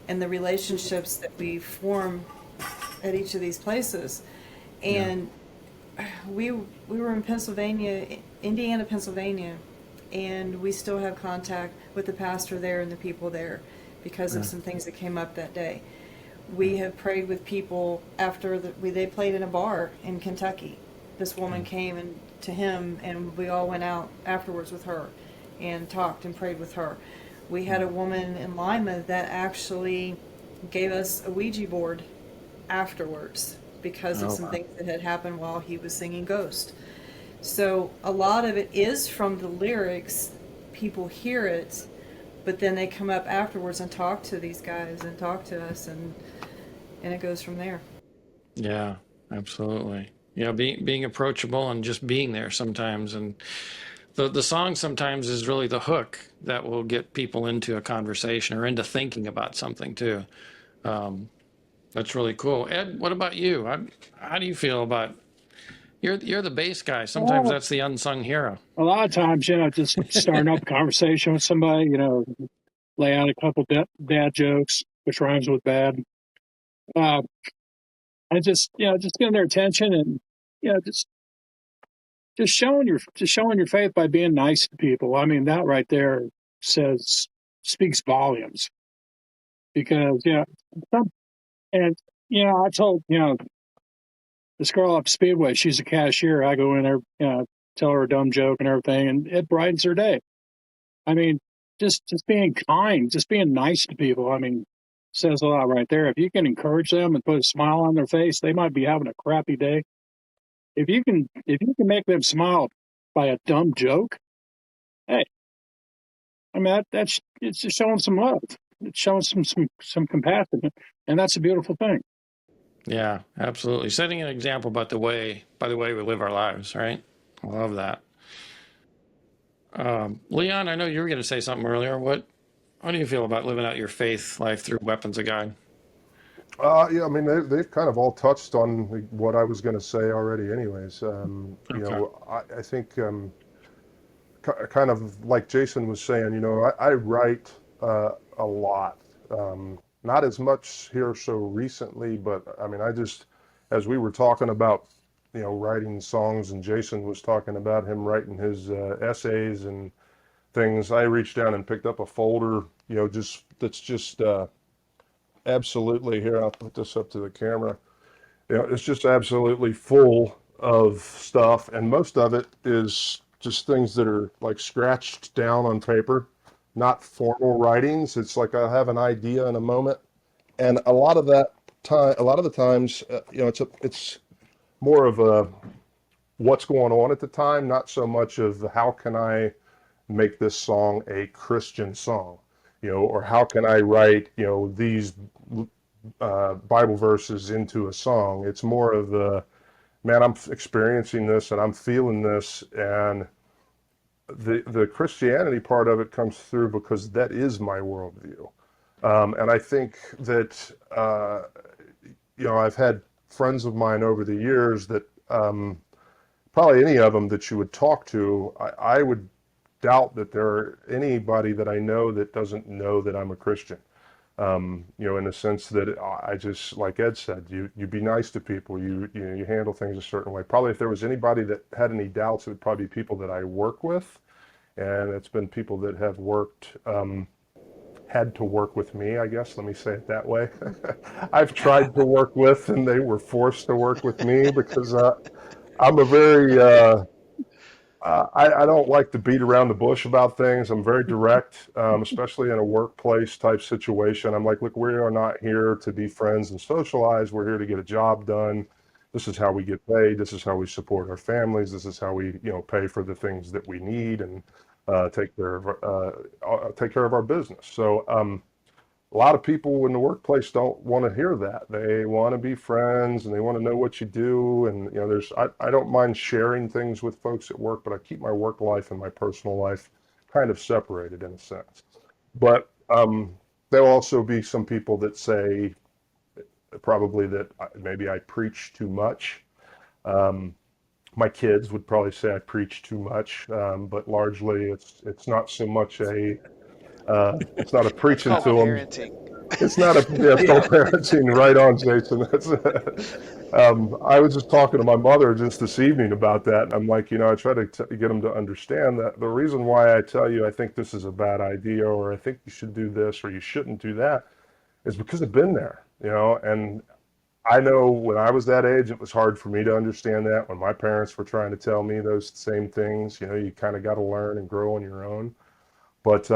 Speaker 5: and the relationships that we form at each of these places. And we were in Pennsylvania, Indiana, Pennsylvania, and we still have contact with the pastor there and the people there because of some things that came up that day. We have prayed with people after they played in a bar in Kentucky. This woman came to him, and we all went out afterwards with her and talked and prayed with her. We had a woman in Lima that actually gave us a Ouija board afterwards because of some things that had happened while he was singing Ghost. So a lot of it is from the lyrics. People hear it, but then they come up afterwards and talk to these guys and talk to us, and it goes from there.
Speaker 1: Yeah, absolutely. Being approachable and just being there sometimes. And the song sometimes is really the hook that will get people into a conversation or into thinking about something too. That's really cool. Ed, what about you? How do you feel about you're the bass guy. Sometimes
Speaker 4: Well,
Speaker 1: that's the unsung hero.
Speaker 4: a lot of times, just starting up a conversation with somebody, lay out a couple dad jokes, which rhymes with bad. Uh, and just getting their attention and, just showing your faith by being nice to people. I mean, that right there speaks volumes because, some, and, I told, this girl up Speedway, she's a cashier. I go in there, tell her a dumb joke and everything, and it brightens her day. I mean, just being kind, just being nice to people. I mean, says a lot right there. If you can encourage them and put a smile on their face, they might be having a crappy day. If you can make them smile by a dumb joke, hey, I mean it's just showing some love. It's showing some compassion, and that's a beautiful thing.
Speaker 1: Yeah, absolutely. Setting an example by the way we live our lives, right? I love that. Leon, I know you were going to say something earlier. How do you feel about living out your faith life through Weapons of God?
Speaker 6: Yeah, I mean, they've kind of all touched on what I was going to say already, anyways.
Speaker 1: Okay.
Speaker 6: I think kind of like Jason was saying, I write a lot. Not as much here so recently, but I mean, as we were talking about, writing songs, and Jason was talking about him writing his essays and things, I reached down and picked up a folder, that's just absolutely, here, I'll put this up to the camera. It's just absolutely full of stuff, and most of it is just things that are like scratched down on paper, not formal writings. It's like I have an idea in a moment, and a lot of the times, it's more of a what's going on at the time, not so much of how can I make this song a Christian song, or how can I write, these Bible verses into a song. It's more of the, man, I'm experiencing this and I'm feeling this, and the Christianity part of it comes through because that is my worldview. And I think that I've had friends of mine over the years that probably any of them that you would talk to, I would doubt that there are anybody that I know that doesn't know that I'm a Christian. In the sense that I just, like Ed said, you be nice to people, you handle things a certain way. Probably if there was anybody that had any doubts, it would probably be people that I work with, and it's been people that have had to work with me, I guess. Let me say it that way. I've tried to work with, and they were forced to work with me because I'm a very I don't like to beat around the bush about things. I'm very direct, especially in a workplace type situation. I'm like, look, we are not here to be friends and socialize. We're here to get a job done. This is how we get paid. This is how we support our families. This is how we, pay for the things that we need, and take care of our business. So a lot of people in the workplace don't want to hear that. They want to be friends and they want to know what you do. And, I don't mind sharing things with folks at work, but I keep my work life and my personal life kind of separated in a sense. But there'll also be some people that say probably that maybe I preach too much. My kids would probably say I preach too much, but largely it's not so much it's not a
Speaker 3: That's
Speaker 6: preaching
Speaker 3: called
Speaker 6: to them.
Speaker 3: parenting.
Speaker 6: It's not a, yeah, it's called parenting. Right on, Jason. I was just talking to my mother just this evening about that. And I'm like, I try to get them to understand that the reason why I tell you I think this is a bad idea, or I think you should do this, or you shouldn't do that, is because I've been there, and I know when I was that age, it was hard for me to understand that. When my parents were trying to tell me those same things, you kind of got to learn and grow on your own. But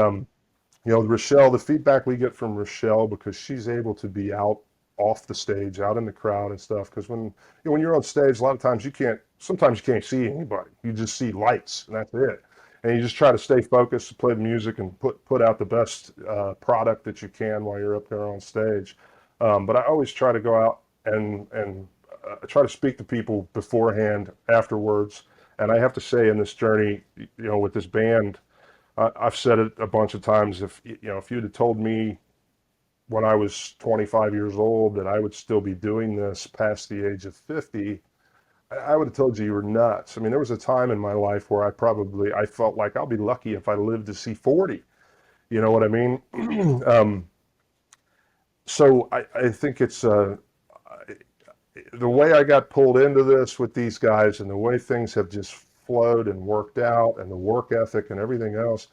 Speaker 6: Rochelle, the feedback we get from Rochelle, because she's able to be out off the stage, out in the crowd and stuff. Because when you're on stage, a lot of times sometimes you can't see anybody. You just see lights, and that's it. And you just try to stay focused, play the music, and put out the best product that you can while you're up there on stage. But I always try to go out and try to speak to people beforehand, afterwards. And I have to say, in this journey, with this band, I've said it a bunch of times. If you'd have told me when I was 25 years old that I would still be doing this past the age of 50, I would have told you were nuts. I mean, there was a time in my life where I felt like I'll be lucky if I live to see 40. You know what I mean? So I think it's the way I got pulled into this with these guys, and the way things have just flowed and worked out, and the work ethic and everything else.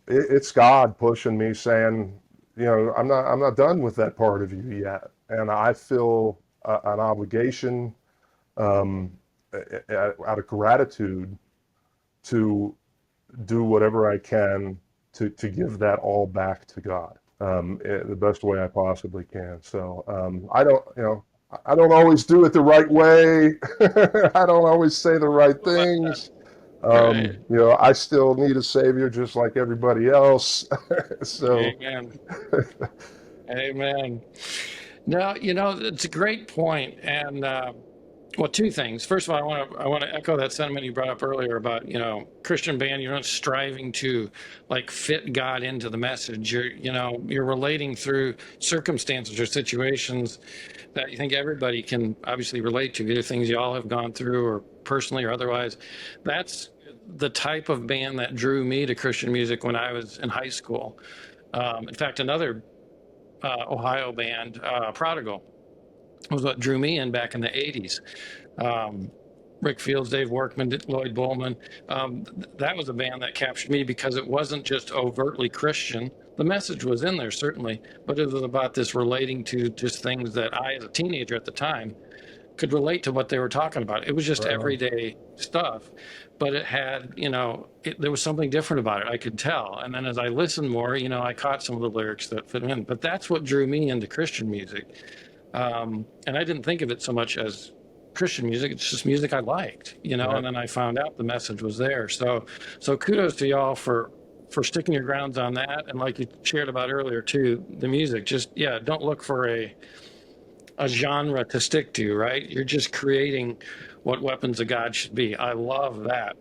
Speaker 6: It's God pushing me, saying, I'm not done with that part of you yet, and I feel an obligation, out of gratitude, to do whatever I can to give that all back to God, the best way I possibly can. So I don't always do it the right way. I don't always say the right things.
Speaker 1: Right.
Speaker 6: I still need a savior just like everybody else. So,
Speaker 1: Amen. Amen. Now, it's a great point. And Well, two things. First of all, I want to echo that sentiment you brought up earlier about, Christian band. You're not striving to like fit God into the message. You're relating through circumstances or situations that you think everybody can obviously relate to, either things you all have gone through or personally or otherwise. That's the type of band that drew me to Christian music when I was in high school. In fact, another Ohio band, Prodigal, was what drew me in back in the 80s. um, Rick Fields, Dave Workman, Lloyd Bowman. That was a band that captured me because it wasn't just overtly Christian. The message was in there, certainly, but it was about this relating to just things that I, as a teenager at the time, could relate to what they were talking about. It was just
Speaker 6: Right on.
Speaker 1: everyday stuff, but it had, there was something different about it. I could tell. And then as I listened more, I caught some of the lyrics that fit in. But that's what drew me into Christian music. And I didn't think of it so much as Christian music. It's just music I liked,
Speaker 6: Right.
Speaker 1: and then I found out the message was there. So kudos to y'all for sticking your grounds on that. And like you shared about earlier too, the music, just, don't look for a genre to stick to, right? You're just creating what weapons of God should be. I love that.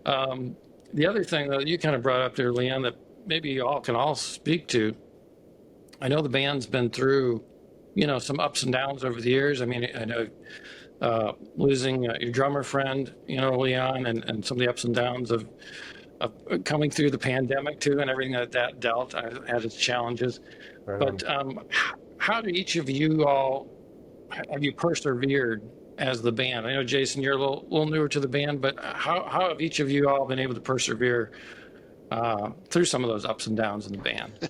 Speaker 1: The other thing that you kind of brought up there, Leanne, that maybe you all can all speak to, I know the band's been through, some ups and downs over the years. I mean, I know losing your drummer friend, Leon, and some of the ups and downs of coming through the pandemic too, and everything that dealt had its challenges.
Speaker 6: Right
Speaker 1: But
Speaker 6: on.
Speaker 1: how do each of you all have you persevered as the band? I know, Jason, you're a little newer to the band, but how have each of you all been able to persevere through some of those ups and downs in the band?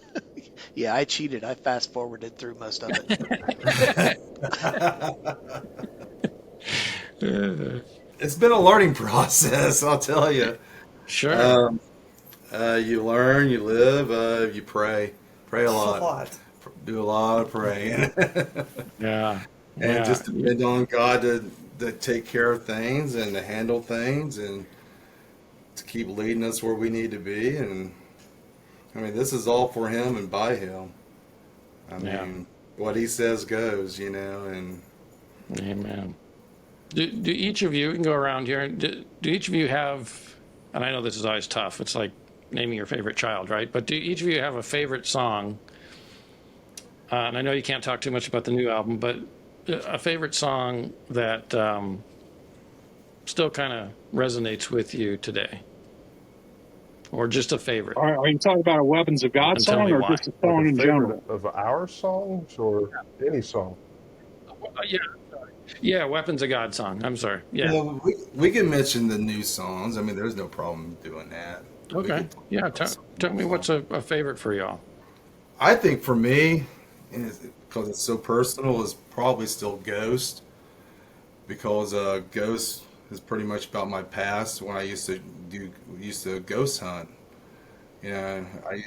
Speaker 3: Yeah, I cheated. I fast forwarded through most of it.
Speaker 2: It's been a learning process, I'll tell you.
Speaker 1: Sure.
Speaker 2: You learn, you live, you pray a
Speaker 5: A
Speaker 2: lot,
Speaker 5: lot.
Speaker 2: do a lot of praying,
Speaker 1: Yeah.
Speaker 2: and
Speaker 1: Yeah.
Speaker 2: just depend on God to take care of things and to handle things and to keep leading us where we need to be. And I mean, this is all for Him and by Him. I
Speaker 1: Yeah.
Speaker 2: mean, what He says goes, and
Speaker 1: Amen. Do each of you, we can go around here, do each of you have, and I know this is always tough, it's like naming your favorite child, right? But do each of you have a favorite song? And I know you can't talk too much about the new album, but a favorite song that still kind of resonates with you today? Or just a favorite?
Speaker 4: Are you talking about a Weapons of God
Speaker 1: And tell
Speaker 4: song
Speaker 1: me
Speaker 4: or
Speaker 1: why.
Speaker 4: just a
Speaker 6: Like
Speaker 4: song
Speaker 6: a
Speaker 4: in
Speaker 6: favorite
Speaker 4: general?
Speaker 6: of our songs or any song?
Speaker 1: Yeah. Yeah, Weapons of God song. I'm sorry. Yeah.
Speaker 2: well, we can mention the new songs. I mean, there's no problem doing that. We
Speaker 1: Okay.
Speaker 2: can talk
Speaker 1: Yeah.
Speaker 2: about some
Speaker 1: Tell
Speaker 2: new
Speaker 1: me what's
Speaker 2: songs.
Speaker 1: a favorite for y'all.
Speaker 2: I think for me, because it's so personal, is probably still Ghost, because Ghost is pretty much about my past when I used to ghost hunt. I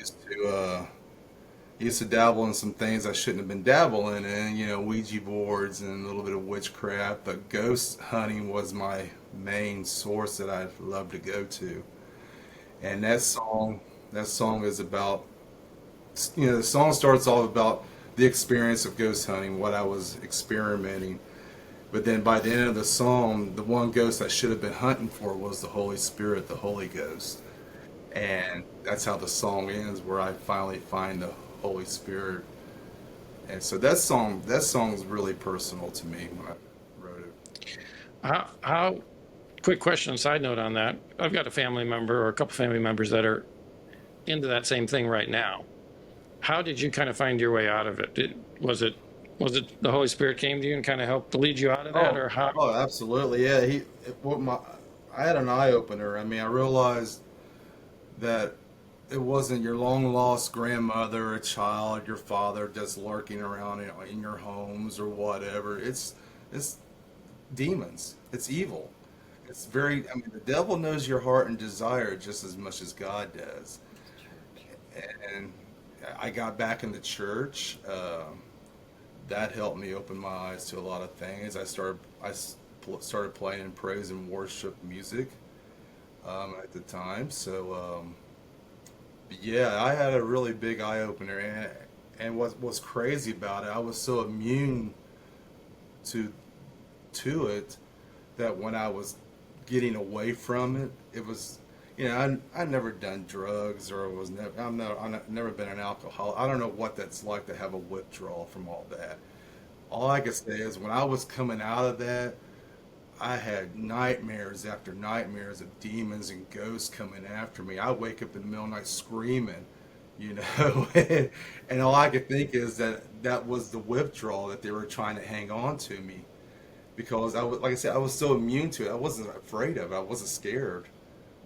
Speaker 2: used to dabble in some things I shouldn't have been dabbling in, Ouija boards and a little bit of witchcraft, but ghost hunting was my main source that I love to go to. And that song is about, the song starts off about the experience of ghost hunting, what I was experimenting. But then by the end of the song, the one ghost I should have been hunting for was the Holy Spirit, the Holy Ghost. And that's how the song ends, where I finally find the Holy Spirit. And so that song is really personal to me when I wrote it.
Speaker 1: How quick question, side note on that. I've got a family member or a couple family members that are into that same thing right now. How did you kind of find your way out of it? Was it the Holy Spirit came to you and kind of helped lead you out of that, or how?
Speaker 2: Oh, absolutely, yeah. I had an eye opener. I mean, I realized that it wasn't your long lost grandmother, a child, your father just lurking around in your homes or whatever. It's demons. It's evil. I mean, the devil knows your heart and desire just as much as God does. And I got back in the church. That helped me open my eyes to a lot of things. I started playing in praise and worship music at the time. So yeah, I had a really big eye opener, and what was crazy about it, I was so immune to it that when I was getting away from it, it was, you know, I never done drugs or was never, I've never been an alcoholic. I don't know what that's like to have a withdrawal from all that. All I can say is when I was coming out of that, I had nightmares after nightmares of demons and ghosts coming after me. I wake up in the middle of the night screaming, you know, and all I could think is that that was the withdrawal that they were trying to hang on to me because I was, like I said, I was so immune to it. I wasn't afraid of it. I wasn't scared.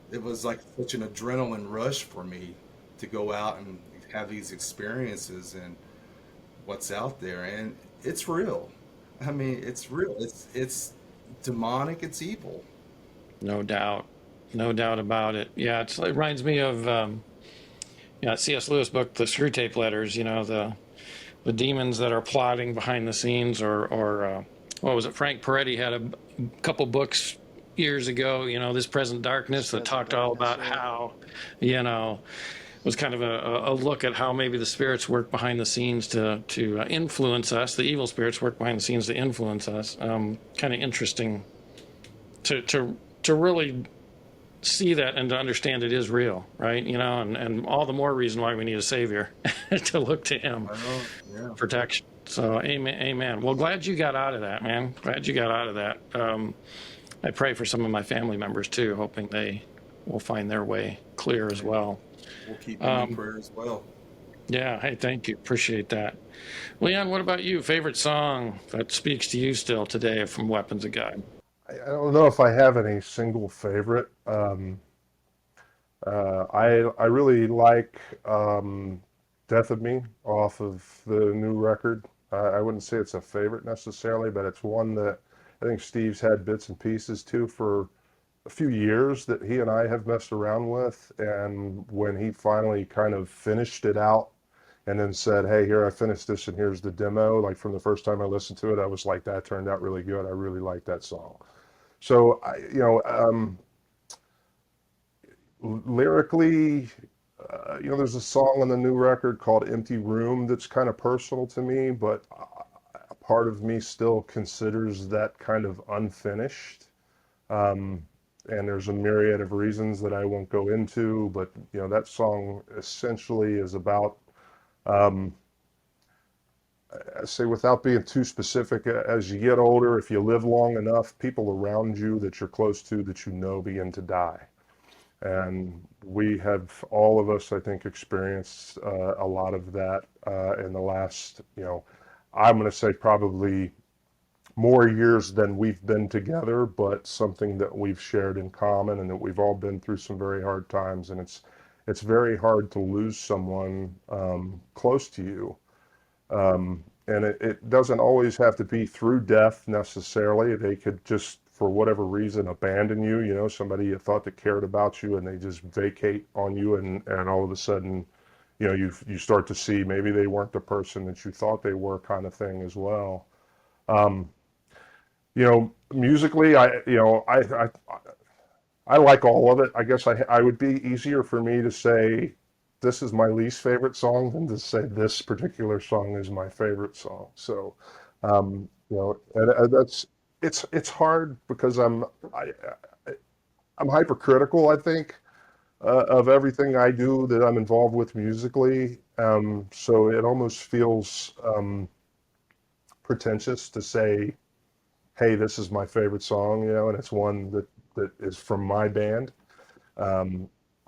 Speaker 2: It was like such an adrenaline rush for me to go out and have these experiences and what's out there, and it's real. I mean, it's real. It's demonic. It's evil.
Speaker 1: No doubt. No doubt about it. Yeah, it reminds me of yeah, C.S. Lewis book, The Screw Tape Letters, you know, the demons that are plotting behind the scenes, or what was it? Frank Peretti had a couple books years ago, you know, This Present Darkness, that talked all about how, you know, was kind of a look at how maybe the spirits work behind the scenes to influence us. The evil spirits work behind the scenes to influence us. Kind of interesting to really see that and to understand it is real, right? You know, and all the more reason why we need a savior to look to him
Speaker 2: Yeah.
Speaker 1: for protection. So amen, amen. Well, glad you got out of that, man. Glad you got out of that. I pray for some of my family members too, hoping they will find their way clear as well.
Speaker 2: We'll keep you in prayer as well.
Speaker 1: Yeah, hey, thank you. Appreciate that. Leon, what about you? Favorite song that speaks to you still today from Weapons of God?
Speaker 6: I don't know if I have any single favorite. I really like Death of Me off of the new record. I wouldn't say it's a favorite necessarily, but it's one that I think Steve's had bits and pieces to for a few years that he and I have messed around with. And when he finally kind of finished it out and then said, hey, here, I finished this and here's the demo, like from the first time I listened to it, I was like, that turned out really good. I really like that song. So, lyrically, there's a song on the new record called Empty Room that's kind of personal to me, but a part of me still considers that kind of unfinished. And there's a myriad of reasons that I won't go into, but, that song essentially is about, I say without being too specific, as you get older, if you live long enough, people around you that you're close to that you know begin to die. And we have, all of us, I think, experienced a lot of that in the last, I'm going to say probably more years than we've been together, but something that we've shared in common and that we've all been through some very hard times. And it's very hard to lose someone close to you. And it doesn't always have to be through death necessarily. They could just, for whatever reason, abandon you, somebody you thought that cared about you, and they just vacate on you, and all of a sudden, you start to see maybe they weren't the person that you thought they were, kind of thing as well. Musically, I like all of it. I guess I would be easier for me to say this is my least favorite song than to say this particular song is my favorite song. So, and it's hard because I'm hypercritical, I think, of everything I do that I'm involved with musically. So it almost feels pretentious to say, hey, this is my favorite song, and it's one that is from my band.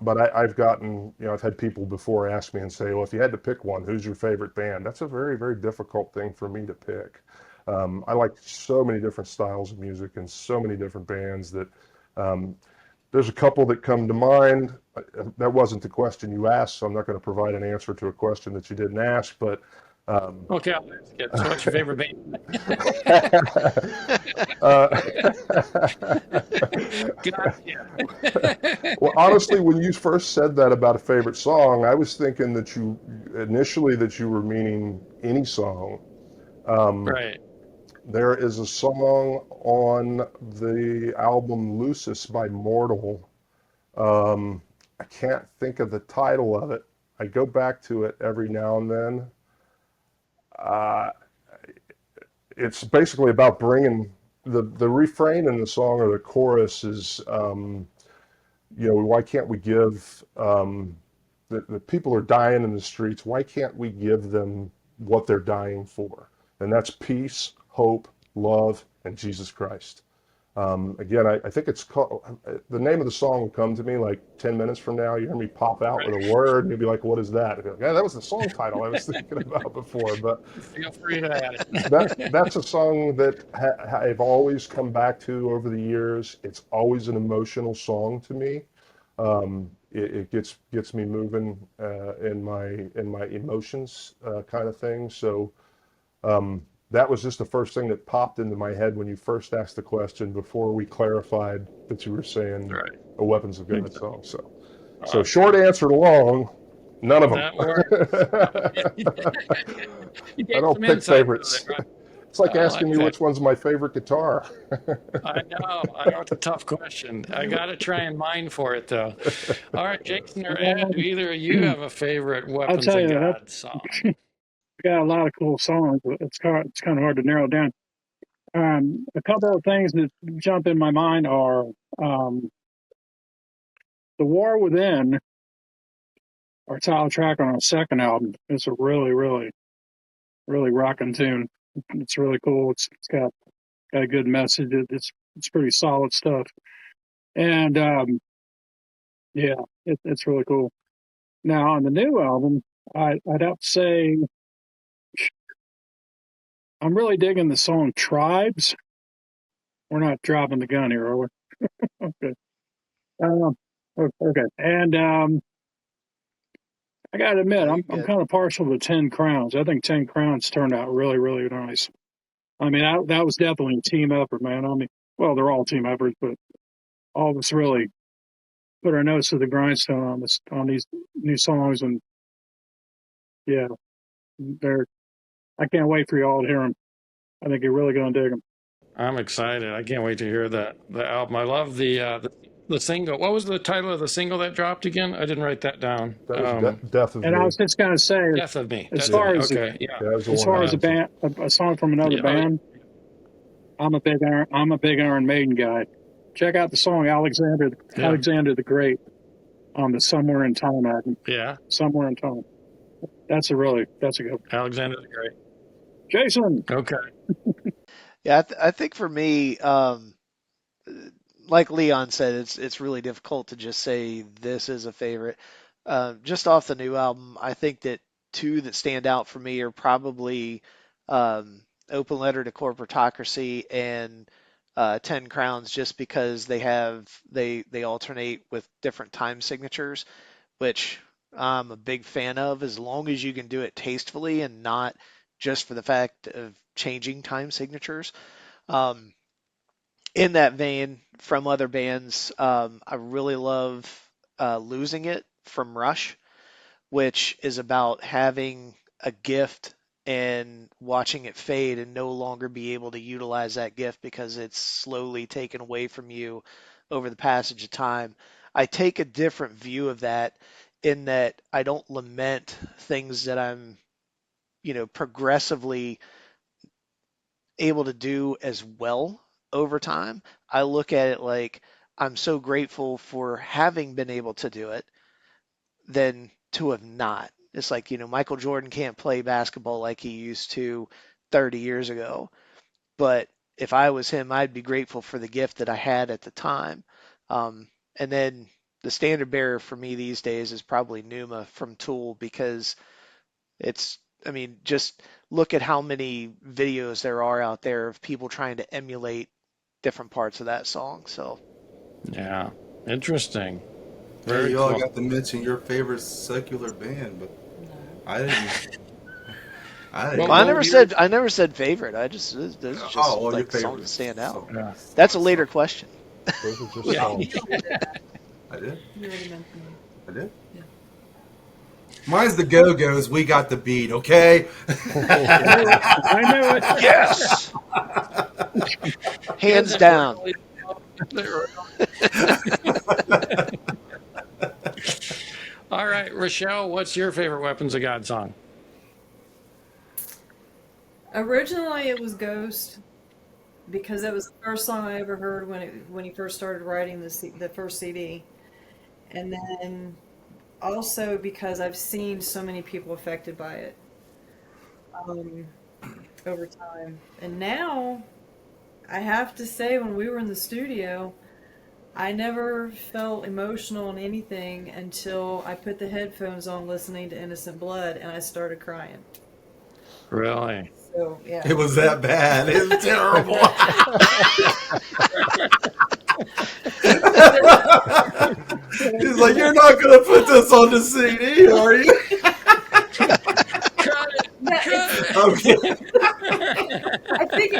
Speaker 6: But I've gotten, I've had people before ask me and say, well, if you had to pick one, who's your favorite band? That's a very, very difficult thing for me to pick. I like so many different styles of music and so many different bands that there's a couple that come to mind. That wasn't the question you asked, so I'm not going to provide an answer to a question that you didn't ask, but
Speaker 1: okay, I'll ask it. So what's your favorite band? Gotcha.
Speaker 6: Well, honestly, when you first said that about a favorite song, I was thinking that you were meaning any song.
Speaker 1: Right.
Speaker 6: There is a song on the album Lucis by Mortal. I can't think of the title of it. I go back to it every now and then. It's basically about bringing the refrain in the song or the chorus is, why can't we give the people are dying in the streets? Why can't we give them what they're dying for? And that's peace, hope, love, and Jesus Christ. Again, I think it's called, the name of the song will come to me like 10 minutes from now. You hear me pop out with a word, and you'll be like, what is that? I'll be like, yeah, that was the song title I was thinking about before. But
Speaker 1: Feel free to add it.
Speaker 6: that's a song that I've always come back to over the years. It's always an emotional song to me. It gets me moving in my emotions kind of thing. So that was just the first thing that popped into my head when you first asked the question before we clarified that you were saying
Speaker 1: Right.
Speaker 6: a Weapons of God song. So short answer to long, none of them.
Speaker 1: That works. You
Speaker 6: I
Speaker 1: gave
Speaker 6: don't
Speaker 1: some
Speaker 6: pick
Speaker 1: insight to
Speaker 6: favorites.
Speaker 1: it, right?
Speaker 6: It's like
Speaker 1: I
Speaker 6: asking
Speaker 1: like
Speaker 6: me
Speaker 1: that.
Speaker 6: which one's my favorite guitar.
Speaker 1: I know it's a tough question. I got to try and mine for it, though. All right, Jason or Ed, do either of you have a favorite
Speaker 4: I'll
Speaker 1: Weapons
Speaker 4: tell
Speaker 1: of
Speaker 4: you,
Speaker 1: God song?
Speaker 4: we got a lot of cool songs, but it's kind of hard to narrow down. A couple of things that jump in my mind are um, "The War Within," our title track on our second album. It's a really, really, really rocking tune. It's really cool. It's got a good message. It's pretty solid stuff. And yeah, it's really cool. Now on the new album, I'd have to say I'm really digging the song "Tribes." We're not dropping the gun here, are we? Okay. Um, okay. And I got to admit,
Speaker 3: No, you're
Speaker 4: I'm
Speaker 3: good.
Speaker 4: kind of partial to 10 Crowns. I think 10 Crowns turned out really, really nice. I mean, that was definitely a team effort, man. I mean, well, they're all team efforts, but all of us really put our nose to the grindstone on these new songs, and yeah, they're. I can't wait for you all to hear them. I think you're really going to dig them.
Speaker 1: I'm excited. I can't wait to hear the album. I love the single. What was the title of the single that dropped again? I didn't write that down.
Speaker 6: That was Death of
Speaker 4: And I
Speaker 6: Me.
Speaker 4: was just going to say,
Speaker 1: Death of Me.
Speaker 4: as
Speaker 1: Death of
Speaker 4: far
Speaker 1: Me.
Speaker 4: as
Speaker 1: Okay, yeah.
Speaker 6: Yeah, that was the
Speaker 4: as
Speaker 6: one
Speaker 4: far
Speaker 6: I
Speaker 4: as a
Speaker 6: mentioned.
Speaker 4: band, a song from another
Speaker 1: Yeah,
Speaker 4: band, I'm a big Iron Maiden guy. Check out the song
Speaker 1: yeah.
Speaker 4: Alexander the Great on the Somewhere in Time album.
Speaker 1: Yeah,
Speaker 4: Somewhere in Time. That's a good one.
Speaker 1: Alexander the Great.
Speaker 4: Jason.
Speaker 1: Okay.
Speaker 3: Yeah, I think for me, like Leon said, it's really difficult to just say this is a favorite. Just off the new album, I think that two that stand out for me are probably Open Letter to Corporatocracy and Ten Crowns, just because they alternate with different time signatures, which I'm a big fan of, as long as you can do it tastefully and not just for the fact of changing time signatures. Um, in that vein, from other bands, I really love Losing It from Rush, which is about having a gift and watching it fade and no longer be able to utilize that gift because it's slowly taken away from you over the passage of time. I take a different view of that, in that I don't lament things that I'm, progressively able to do as well over time. I look at it like I'm so grateful for having been able to do it than to have not. It's like, Michael Jordan can't play basketball like he used to 30 years ago. But if I was him, I'd be grateful for the gift that I had at the time. And then the standard bearer for me these days is probably Numa from Tool, because I mean, just look at how many videos there are out there of people trying to emulate different parts of that song. So,
Speaker 1: Yeah. Interesting.
Speaker 2: Hey,
Speaker 1: Very
Speaker 2: you all
Speaker 1: cool.
Speaker 2: got to mention your favorite secular band, but I didn't. I didn't.
Speaker 1: Well,
Speaker 3: well,
Speaker 1: well,
Speaker 3: I never said favorite. Those are just
Speaker 2: Oh, well, your
Speaker 3: like songs
Speaker 2: favorite.
Speaker 3: that stand out.
Speaker 1: Yeah.
Speaker 3: That's a later question.
Speaker 6: Those are just
Speaker 1: Yeah.
Speaker 6: songs.
Speaker 2: I did.
Speaker 5: You already mentioned
Speaker 2: I did.
Speaker 5: Yeah.
Speaker 2: Mine's the Go-Go's. We got the beat. Okay.
Speaker 4: I knew it.
Speaker 3: Yes, hands
Speaker 1: Is it
Speaker 3: down.
Speaker 1: really? Is it really? All right, Rochelle, what's your favorite Weapons of God song?
Speaker 5: Originally, it was Ghost, because that was the first song I ever heard when he first started writing the first CD, and then also because I've seen so many people affected by it um, over time. And now I have to say, when we were in the studio, I never felt emotional on anything until I put the headphones on listening to Innocent Blood and I started crying.
Speaker 1: Really?
Speaker 5: So, yeah.
Speaker 2: It was that bad. It was terrible. He's like, "You're not gonna put this on the CD, are you?"
Speaker 1: Cut it!
Speaker 5: Yeah,
Speaker 1: Cut it!
Speaker 5: I think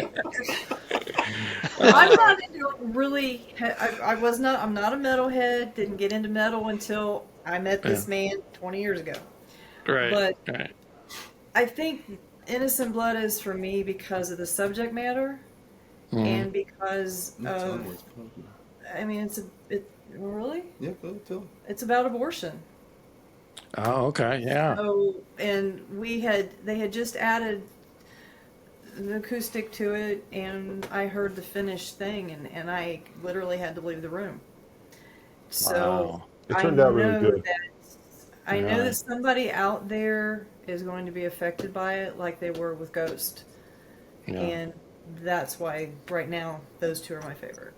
Speaker 5: I'm not into really. I'm not a metalhead. Didn't get into metal until I met this man 20 years ago.
Speaker 1: Right.
Speaker 5: But
Speaker 1: Right.
Speaker 5: I think Innocent Blood is for me because of the subject matter and because of. I mean, really.
Speaker 2: Yeah, go tell.
Speaker 5: It's about abortion.
Speaker 1: Oh, okay. Yeah.
Speaker 5: So, and they had just added an acoustic to it, and I heard the finished thing, and I literally had to leave the room. So
Speaker 1: Wow.
Speaker 6: It turned out really good.
Speaker 5: I know
Speaker 1: Really?
Speaker 5: that somebody out there is going to be affected by it, like they were with Ghost,
Speaker 1: Yeah.
Speaker 5: and that's why right now those two are my favorite.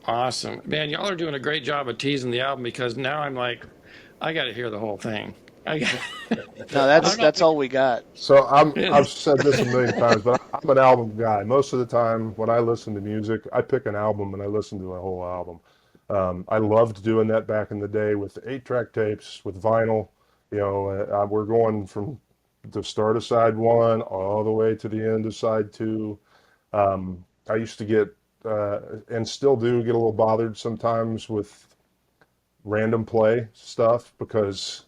Speaker 1: Awesome. Man, y'all are doing a great job of teasing the album because now I'm like, I got to hear the whole thing. I got.
Speaker 3: No,
Speaker 1: I'm not.
Speaker 3: that's all we got.
Speaker 6: So
Speaker 1: Yeah.
Speaker 6: I've said this a million times, but I'm an album guy. Most of the time when I listen to music, I pick an album and I listen to a whole album. I loved doing that back in the day with 8-track tapes, with vinyl. We're going from the start of side one all the way to the end of side two. I used to get, and still do, get a little bothered sometimes with random play stuff because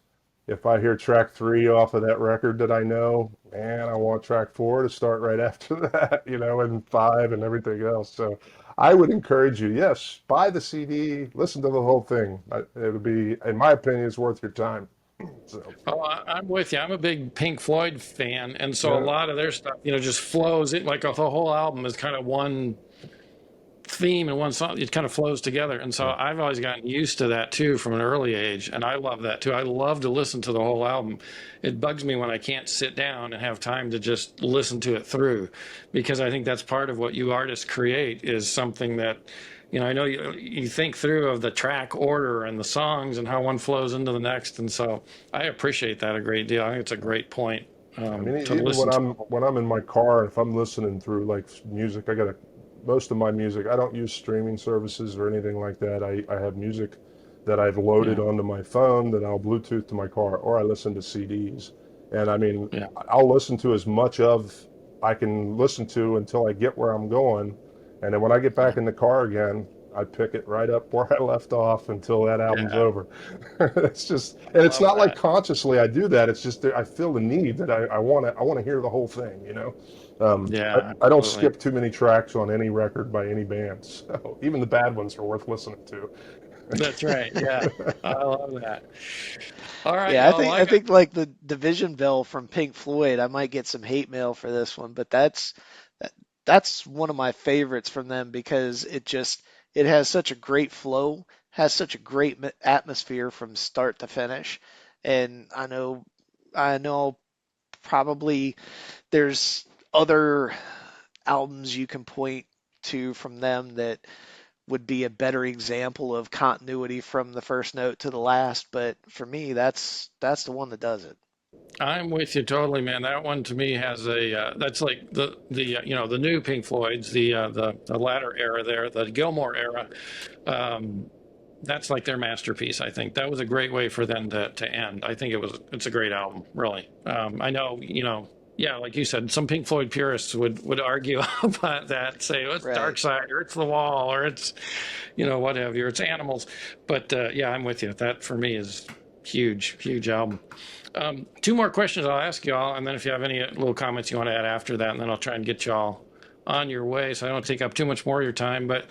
Speaker 6: if I hear track 3 off of that record that I know, man, I want track 4 to start right after that, and 5 and everything else. So I would encourage you, yes, buy the CD, listen to the whole thing. It'll be, in my opinion, it's worth your time. So,
Speaker 1: Oh, I'm with you. I'm a big Pink Floyd fan, and so a
Speaker 6: yeah.
Speaker 1: lot of their stuff, just flows in like the whole album is kind of one theme and one song. It kind of flows together, and so I've always gotten used to that too from an early age, and I love that too. I love to listen to the whole album. It bugs me when I can't sit down and have time to just listen to it through, because I think that's part of what you artists create is something that. I know you think through of the track order and the songs and how one flows into the next, and so I appreciate that a great deal. I think it's a great point
Speaker 6: I mean,
Speaker 1: to
Speaker 6: even
Speaker 1: listen to.
Speaker 6: when I'm in my car, if I'm listening through like music, most of my music. I don't use streaming services or anything like that. I have music that I've loaded
Speaker 1: Yeah,
Speaker 6: onto my phone that I'll Bluetooth to my car, or I listen to CDs. And I mean,
Speaker 1: yeah,
Speaker 6: I'll listen to as much of I can listen to until I get where I'm going, and then when I get back in the car again, I pick it right up where I left off until that album's
Speaker 1: yeah.
Speaker 6: over. It's just,
Speaker 1: I
Speaker 6: and it's
Speaker 1: love
Speaker 6: not like
Speaker 1: that.
Speaker 6: consciously I do that. It's just that I feel the need that I want to hear the whole thing.
Speaker 1: Yeah,
Speaker 6: I don't
Speaker 1: absolutely.
Speaker 6: skip too many tracks on any record by any band. So even the bad ones are worth listening to.
Speaker 1: That's right. Yeah, I love that. All right,
Speaker 3: Yeah, I
Speaker 1: y'all.
Speaker 3: think
Speaker 1: Well,
Speaker 3: I think like the Division Bell from Pink Floyd, I might get some hate mail for this one, but that- that's one of my favorites from them because it has such a great flow, has such a great atmosphere from start to finish. And I know probably there's other albums you can point to from them that would be a better example of continuity from the first note to the last, but for me, that's the one that does it.
Speaker 1: I'm with you totally, man. That one to me has that's like the new Pink Floyd's, the latter era there, the Gilmore era. Um, that's like their masterpiece. I think that was a great way for them to end. I think it's a great album, really. I know, yeah, like you said, some Pink Floyd purists would argue about that, say, oh, it's Dark
Speaker 3: Right.
Speaker 1: Side or it's The Wall or it's, what have you, or it's Animals. But yeah, I'm with you. That for me is huge, huge album. Two more questions I'll ask y'all, and then if you have any little comments you want to add after that, and then I'll try and get y'all on your way so I don't take up too much more of your time. But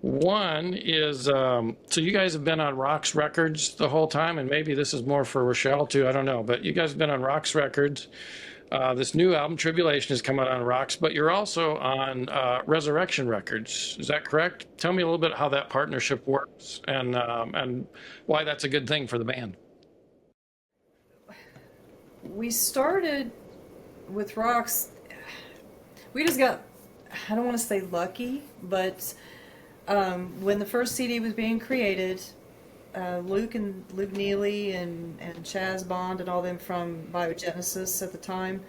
Speaker 1: one is, so you guys have been on Roxx Records the whole time, and maybe this is more for Rochelle too, I don't know, but you guys have been on Roxx Records. This new album, Tribulation, is coming out on Roxx, but you're also on Resurrection Records. Is that correct? Tell me a little bit how that partnership works and why that's a good thing for the band.
Speaker 5: We started with Roxx. We just got, I don't want to say lucky, but when the first CD was being created, Luke Neely and Chaz Bond and all them from Biogenesis at the time,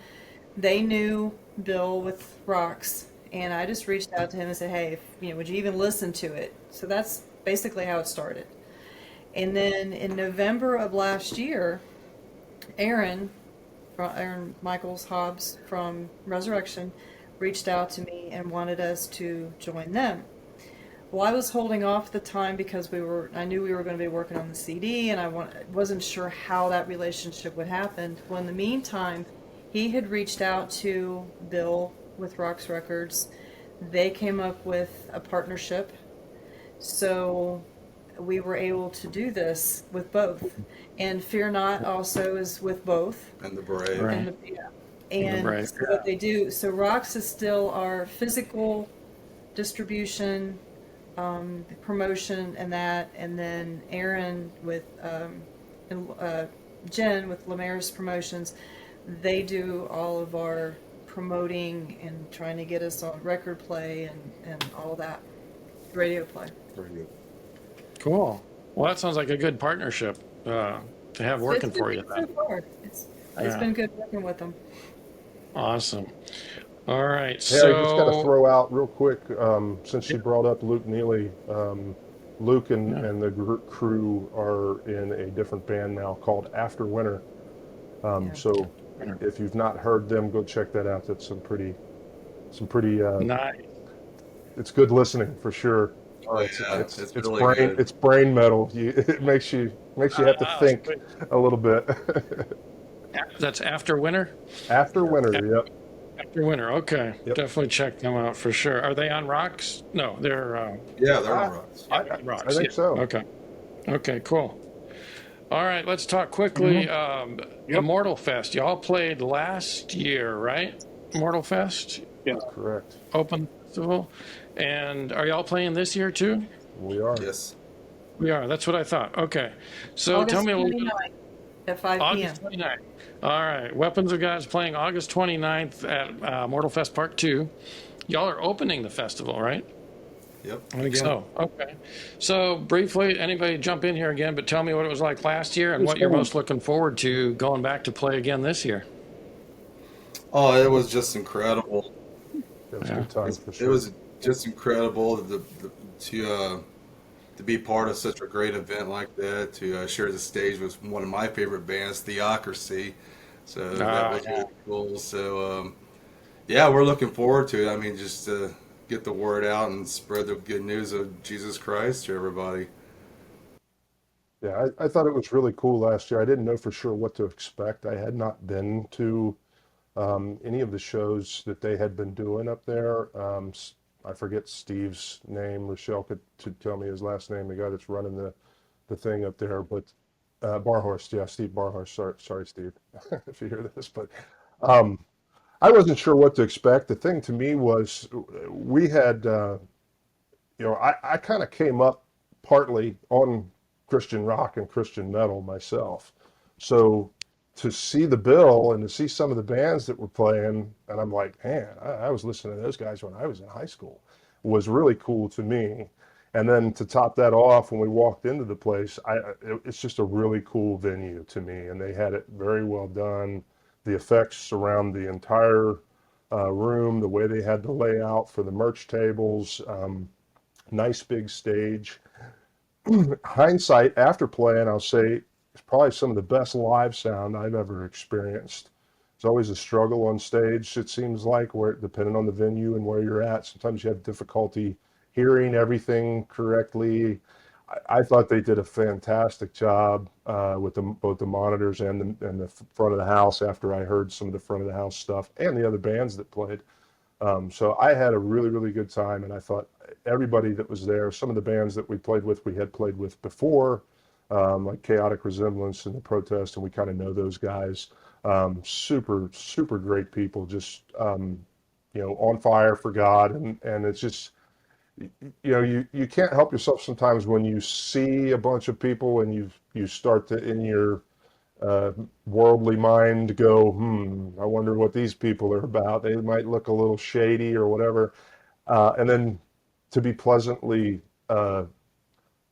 Speaker 5: they knew Bill with Roxx, and I just reached out to him and said, "Hey, would you even listen to it?" So that's basically how it started. And then in November of last year, Aaron Michaels Hobbs from Resurrection reached out to me and wanted us to join them. Well, I was holding off at the time because I knew we were going to be working on the CD, and I wasn't sure how that relationship would happen. Well, in the meantime, he had reached out to Bill with Roxx Records. They came up with a partnership, so we were able to do this with both. And Fear Not also is with both.
Speaker 2: And the Brave.
Speaker 1: Right.
Speaker 5: And so what they do, so Roxx is still our physical distribution, promotion and that, and then Aaron with Jen with Lemaire's Promotions, they do all of our promoting and trying to get us on record play and all that, radio play.
Speaker 2: Very good.
Speaker 1: Cool. Well, that sounds like a good partnership to have working for you.
Speaker 5: So far. It's been good working with them.
Speaker 1: Awesome. All right.
Speaker 6: Hey, I just got to throw out real quick, since you brought up Luke Neely, Luke and the crew are in a different band now called After Winter. So if you've not heard them, go check that out. That's some pretty
Speaker 1: nice.
Speaker 6: It's good listening for sure.
Speaker 2: Oh,
Speaker 6: It's
Speaker 2: really
Speaker 6: brain
Speaker 2: good.
Speaker 6: it's brain metal. It makes you have to think a little bit.
Speaker 1: That's After Winter?
Speaker 6: After Winter, yep.
Speaker 1: After Winter, okay.
Speaker 6: Yep.
Speaker 1: Definitely check them out for sure. Are they on Roxx? No, they're
Speaker 2: Yeah, they're on Roxx.
Speaker 1: Roxx.
Speaker 6: I think so.
Speaker 1: Okay, cool. All right, let's talk quickly. Immortal Fest. Y'all played last year, right? Immortal Fest?
Speaker 4: Yeah.
Speaker 6: Correct.
Speaker 1: Open Festival. And are y'all playing this year too?
Speaker 6: We are.
Speaker 2: Yes.
Speaker 1: We are. That's what I thought. Okay. So
Speaker 5: August
Speaker 1: tell me a little bit.
Speaker 5: 29th at 5 p.m.
Speaker 1: August 29th. All right. Weapons of God is playing August 29th at Mortal Fest Part 2. Y'all are opening the festival, right?
Speaker 2: Yep.
Speaker 1: I think so. Okay. So briefly, anybody jump in here again, but tell me what it was like last year and what you're most looking forward to going back to play again this year.
Speaker 2: Oh, it was just incredible.
Speaker 6: It was a good time for sure.
Speaker 2: It was just incredible to be part of such a great event like that, to share the stage with one of my favorite bands, Theocracy. So that was really cool. So, we're looking forward to it. I mean, just to get the word out and spread the good news of Jesus Christ to everybody.
Speaker 6: Yeah, I thought it was really cool last year. I didn't know for sure what to expect. I had not been to any of the shows that they had been doing up there. I forget Steve's name. Rochelle could tell me his last name, the guy that's running the thing up there. But Barhorst, yeah, Steve Barhorst. Sorry, Steve, if you hear this. But I wasn't sure what to expect. The thing to me was we had, I kind of came up partly on Christian rock and Christian metal myself. So to see the bill and to see some of the bands that were playing, and I'm like, man, I was listening to those guys when I was in high school, was really cool to me. And then to top that off, when we walked into the place, it's just a really cool venue to me, and they had it very well done. The effects around the entire room, the way they had the layout for the merch tables, nice big stage. Hindsight, after playing, I'll say it's probably some of the best live sound I've ever experienced. It's always a struggle on stage, it seems like, where depending on the venue and where you're at, sometimes you have difficulty hearing everything correctly. I thought they did a fantastic job with both the monitors and the front of the house after I heard some of the front of the house stuff and the other bands that played. So I had a really, really good time, and I thought everybody that was there, some of the bands that we had played with before, like Chaotic Resemblance and The Protest, and we kind of know those guys. Super, super great people, just, on fire for God. And it's just, you can't help yourself sometimes when you see a bunch of people and you start to, in your worldly mind, go, I wonder what these people are about. They might look a little shady or whatever. And then to be pleasantly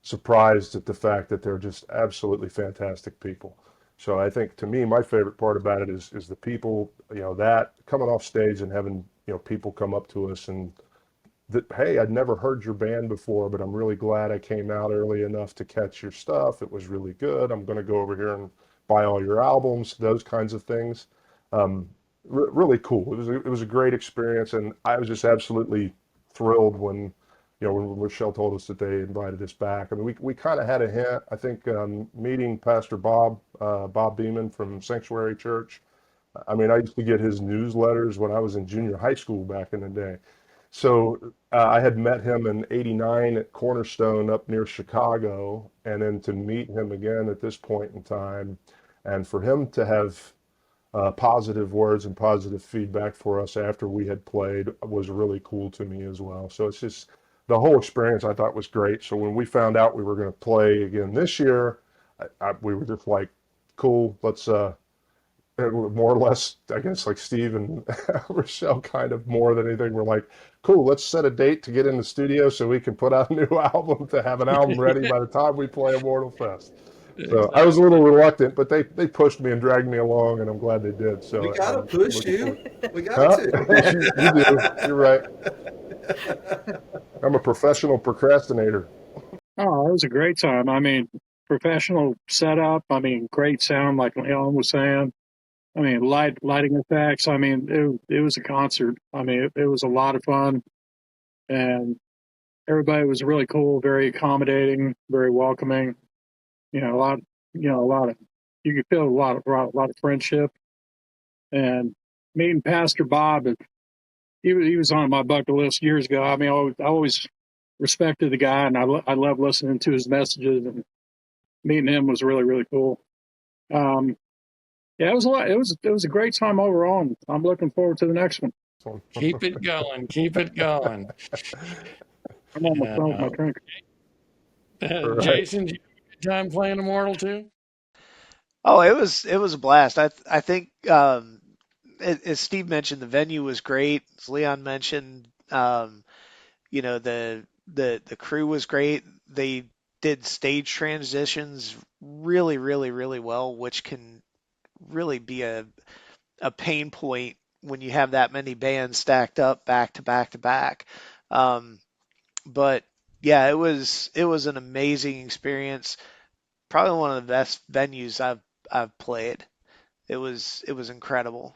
Speaker 6: surprised at the fact that they're just absolutely fantastic people. So I think, to me, my favorite part about it is the people, that coming off stage and having, people come up to us and that, hey, I'd never heard your band before, but I'm really glad I came out early enough to catch your stuff. It was really good. I'm going to go over here and buy all your albums, those kinds of things. Really cool. It was a great experience, and I was just absolutely thrilled when Rochelle told us that they invited us back. I mean, we kind of had a hint, I think, meeting Pastor Bob Beeman from Sanctuary Church. I mean, I used to get his newsletters when I was in junior high school back in the day. So I had met him in '89 at Cornerstone up near Chicago, and then to meet him again at this point in time, and for him to have positive words and positive feedback for us after we had played was really cool to me as well. So it's just the whole experience I thought was great. So when we found out we were going to play again this year, we were just like, cool, let's more or less, I guess, like Steve and Rochelle, kind of more than anything, we're like, cool, let's set a date to get in the studio so we can put out a new album, to have an album ready by the time we play Immortal Fest. So I was a little reluctant, but they pushed me and dragged me along, and I'm glad they did. So
Speaker 2: We gotta push you. We got
Speaker 6: Huh?
Speaker 2: to.
Speaker 6: You do. You're right. I'm a professional procrastinator.
Speaker 4: Oh, it was a great time. I mean, professional setup. I mean, great sound, like Leon was saying. I mean, lighting effects. I mean, it was a concert. I mean, it was a lot of fun, and everybody was really cool, very accommodating, very welcoming. A lot of, you could feel a lot of friendship. And meeting Pastor Bob, he was on my bucket list years ago. I mean, I always respected the guy, and I love listening to his messages, and meeting him was really, really cool. Yeah, it was a lot. It was a great time overall, and I'm looking forward to the next one.
Speaker 1: Keep it going. Keep it going.
Speaker 4: I'm on my phone with my drink.
Speaker 6: Right.
Speaker 1: Jason, did you have a good time playing Immortal too?
Speaker 3: Oh, it was a blast. I think as Steve mentioned, the venue was great. As Leon mentioned, the crew was great. They did stage transitions really, really, really well, which can really be a pain point when you have that many bands stacked up back to back to back. Um, but yeah, it was an amazing experience. Probably one of the best venues I've played. It was incredible.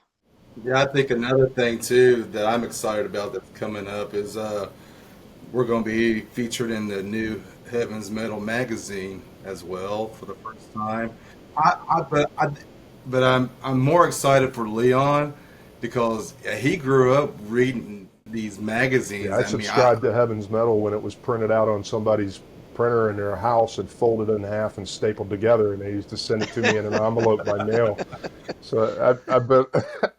Speaker 2: Yeah, I think another thing too that I'm excited about that's coming up is we're going to be featured in the new Heaven's Metal magazine as well for the first time. But I'm more excited for Leon because he grew up reading these magazines.
Speaker 6: Yeah, I
Speaker 2: I mean,
Speaker 6: subscribed to Heaven's Metal when it was printed out on somebody's printer in their house and folded in half and stapled together, and they used to send it to me in an envelope by mail. So I've been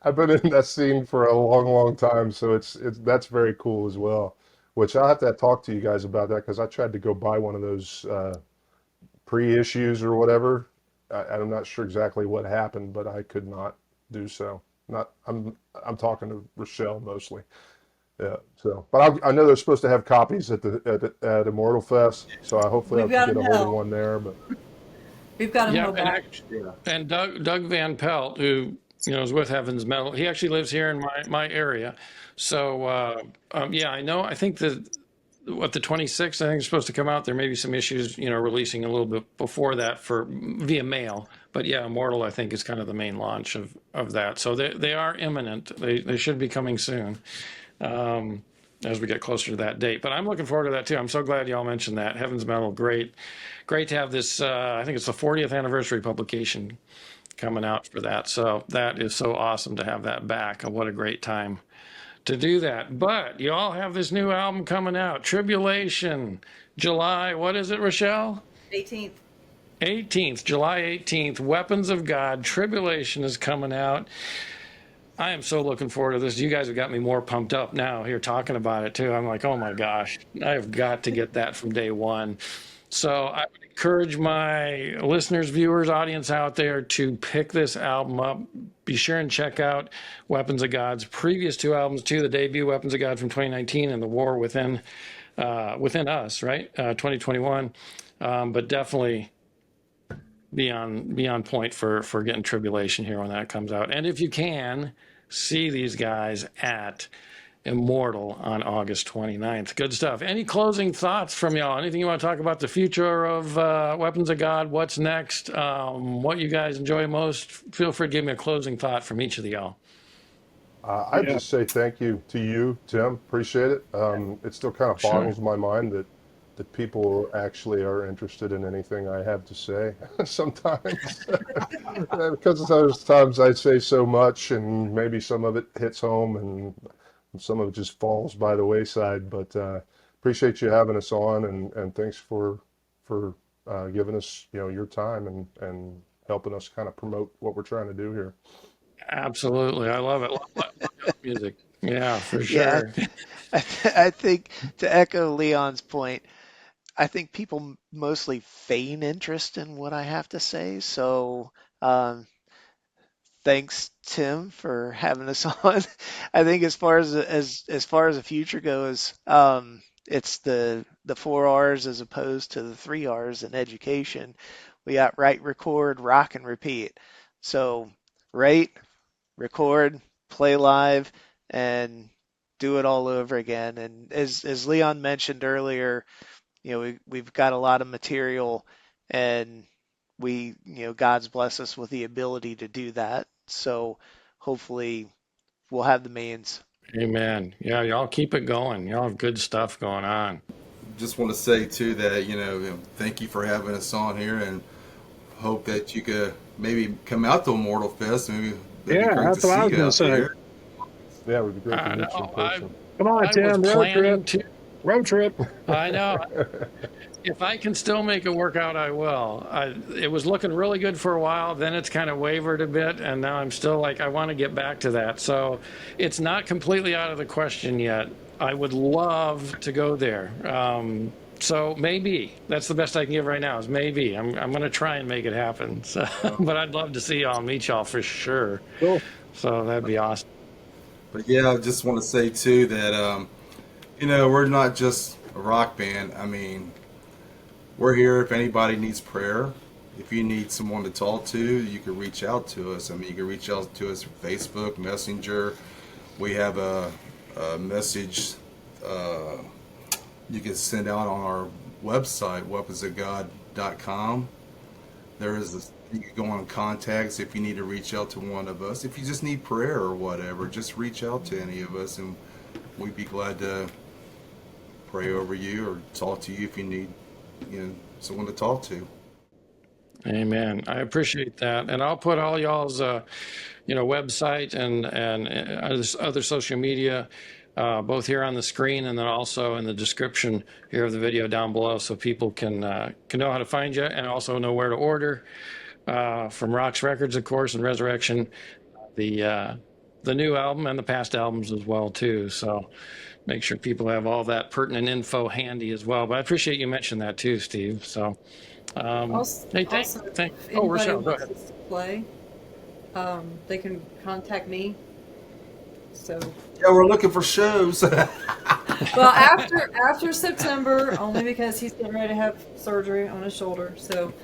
Speaker 6: I've been in that scene for a long, long time. So it's that's very cool as well. Which I'll have to talk to you guys about that, because I tried to go buy one of those pre-issues or whatever. I'm not sure exactly what happened, but I could not do so. Not I'm talking to Rochelle mostly. Yeah. So, but I know they're supposed to have copies at Immortal Fest, so hopefully I
Speaker 5: We've
Speaker 6: can
Speaker 5: got
Speaker 6: get
Speaker 5: them
Speaker 6: a hold of
Speaker 5: held.
Speaker 6: one there. But
Speaker 5: We've got them
Speaker 1: Yeah,
Speaker 5: held back.
Speaker 2: yeah.
Speaker 1: and Doug Van Pelt, who is with Heaven's Metal, he actually lives here in my area. So yeah, I know. I think the 26th, I think, is supposed to come out. There may be some issues, releasing a little bit before that for via mail. But yeah, Immortal, I think, is kind of the main launch of that. So they are imminent. They should be coming soon. As we get closer to that date. But I'm looking forward to that too. I'm so glad y'all mentioned that. Heaven's Metal, great to have this. I think it's the 40th anniversary publication coming out for that. So that is so awesome to have that back. What a great time to do that. But you all have this new album coming out, Tribulation, July. What is it, Rochelle?
Speaker 5: 18th.
Speaker 1: 18th, July 18th, Weapons of God, Tribulation is coming out. I am so looking forward to this. You guys have got me more pumped up now here talking about it too. I'm like, oh my gosh, I've got to get that from day one. So I would encourage my listeners, viewers, audience out there to pick this album up. Be sure and check out Weapons of God's previous two albums too, the debut Weapons of God from 2019 and The War Within Us, right? 2021. But definitely be on point for getting Tribulation here when that comes out. And if you can, see these guys at Immortal on August 29th. Good stuff. Any closing thoughts from y'all? Anything you want to talk about the future of Weapons of God? What's next? What you guys enjoy most? Feel free to give me a closing thought from each of y'all.
Speaker 6: I'd just say thank you to you, Tim. Appreciate it. It still kind of boggles my mind that people actually are interested in anything I have to say sometimes. Because there's times I say so much and maybe some of it hits home and some of it just falls by the wayside. But appreciate you having us on, and thanks for giving us your time and helping us kind of promote what we're trying to do here.
Speaker 1: Absolutely. I love it. Love music. Yeah, for sure.
Speaker 3: Yeah, I think to echo Leon's point, I think people mostly feign interest in what I have to say. So thanks, Tim, for having us on. I think as far as the future goes, it's the 4 R's as opposed to the 3 R's in education. We got write, record, rock, and repeat. So write, record, play live, and do it all over again. And as Leon mentioned earlier, we've got a lot of material, and God's blessed us with the ability to do that. So hopefully we'll have the means.
Speaker 1: Amen. Yeah, y'all keep it going. Y'all have good stuff going on.
Speaker 2: Just want to say too that thank you for having us on here, and hope that you could maybe come out to Immortal Fest. Maybe
Speaker 4: Yeah, that's what I was gonna say.
Speaker 2: Here.
Speaker 6: Yeah, it would be great to meet you in person.
Speaker 4: Come on, Tim, road trip.
Speaker 1: I know. If I can still make it work out, I will. It was looking really good for a while. Then it's kind of wavered a bit, and now I'm still like, I want to get back to that. So it's not completely out of the question yet. I would love to go there. So maybe. That's the best I can give right now is maybe. I'm going to try and make it happen. So, but I'd love to see y'all, meet y'all for sure.
Speaker 4: Cool.
Speaker 1: So that'd be awesome.
Speaker 2: But yeah, I just want to say too that, we're not just a rock band. I mean, we're here if anybody needs prayer. If you need someone to talk to, you can reach out to us. I mean, you can reach out to us through Facebook, Messenger. We have a message you can send out on our website, weaponsofgod.com. You can go on contacts if you need to reach out to one of us. If you just need prayer or whatever, just reach out to any of us, and we'd be glad to pray over you or talk to you if you need someone to talk to.
Speaker 1: Amen. I appreciate that, and I'll put all y'all's website and other social media both here on the screen and then also in the description here of the video down below, so people can know how to find you and also know where to order from Roxx Records, of course, and Resurrection, the new album and the past albums as well too. So make sure people have all that pertinent info handy as well. But I appreciate you mentioning that too, Steve. So, Rochelle, go ahead.
Speaker 5: Play, they can contact me. So
Speaker 2: yeah, we're looking for shows.
Speaker 5: Well, after September, only because he's getting ready to have surgery on his shoulder. So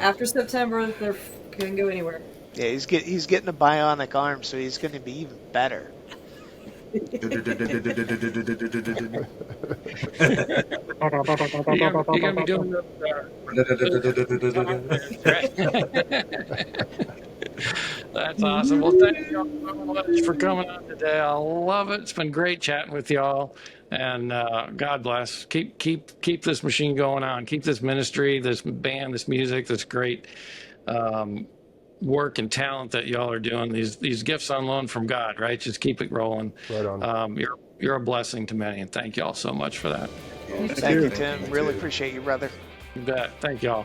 Speaker 5: after September, they can go anywhere.
Speaker 3: Yeah, he's getting a bionic arm, so he's going to be even better.
Speaker 1: You're gonna be doing That's awesome. Well, thank you all so much for coming on today. I love it. It's been great chatting with y'all, and God bless. Keep this machine going on. Keep this ministry, this band, this music, this great work and talent that y'all are doing. These gifts on loan from God, right? Just keep it rolling.
Speaker 6: Right on.
Speaker 1: You're a blessing to many, and thank y'all so much for that.
Speaker 3: Thank you, Tim. Really appreciate you, brother.
Speaker 1: You bet. Thank y'all.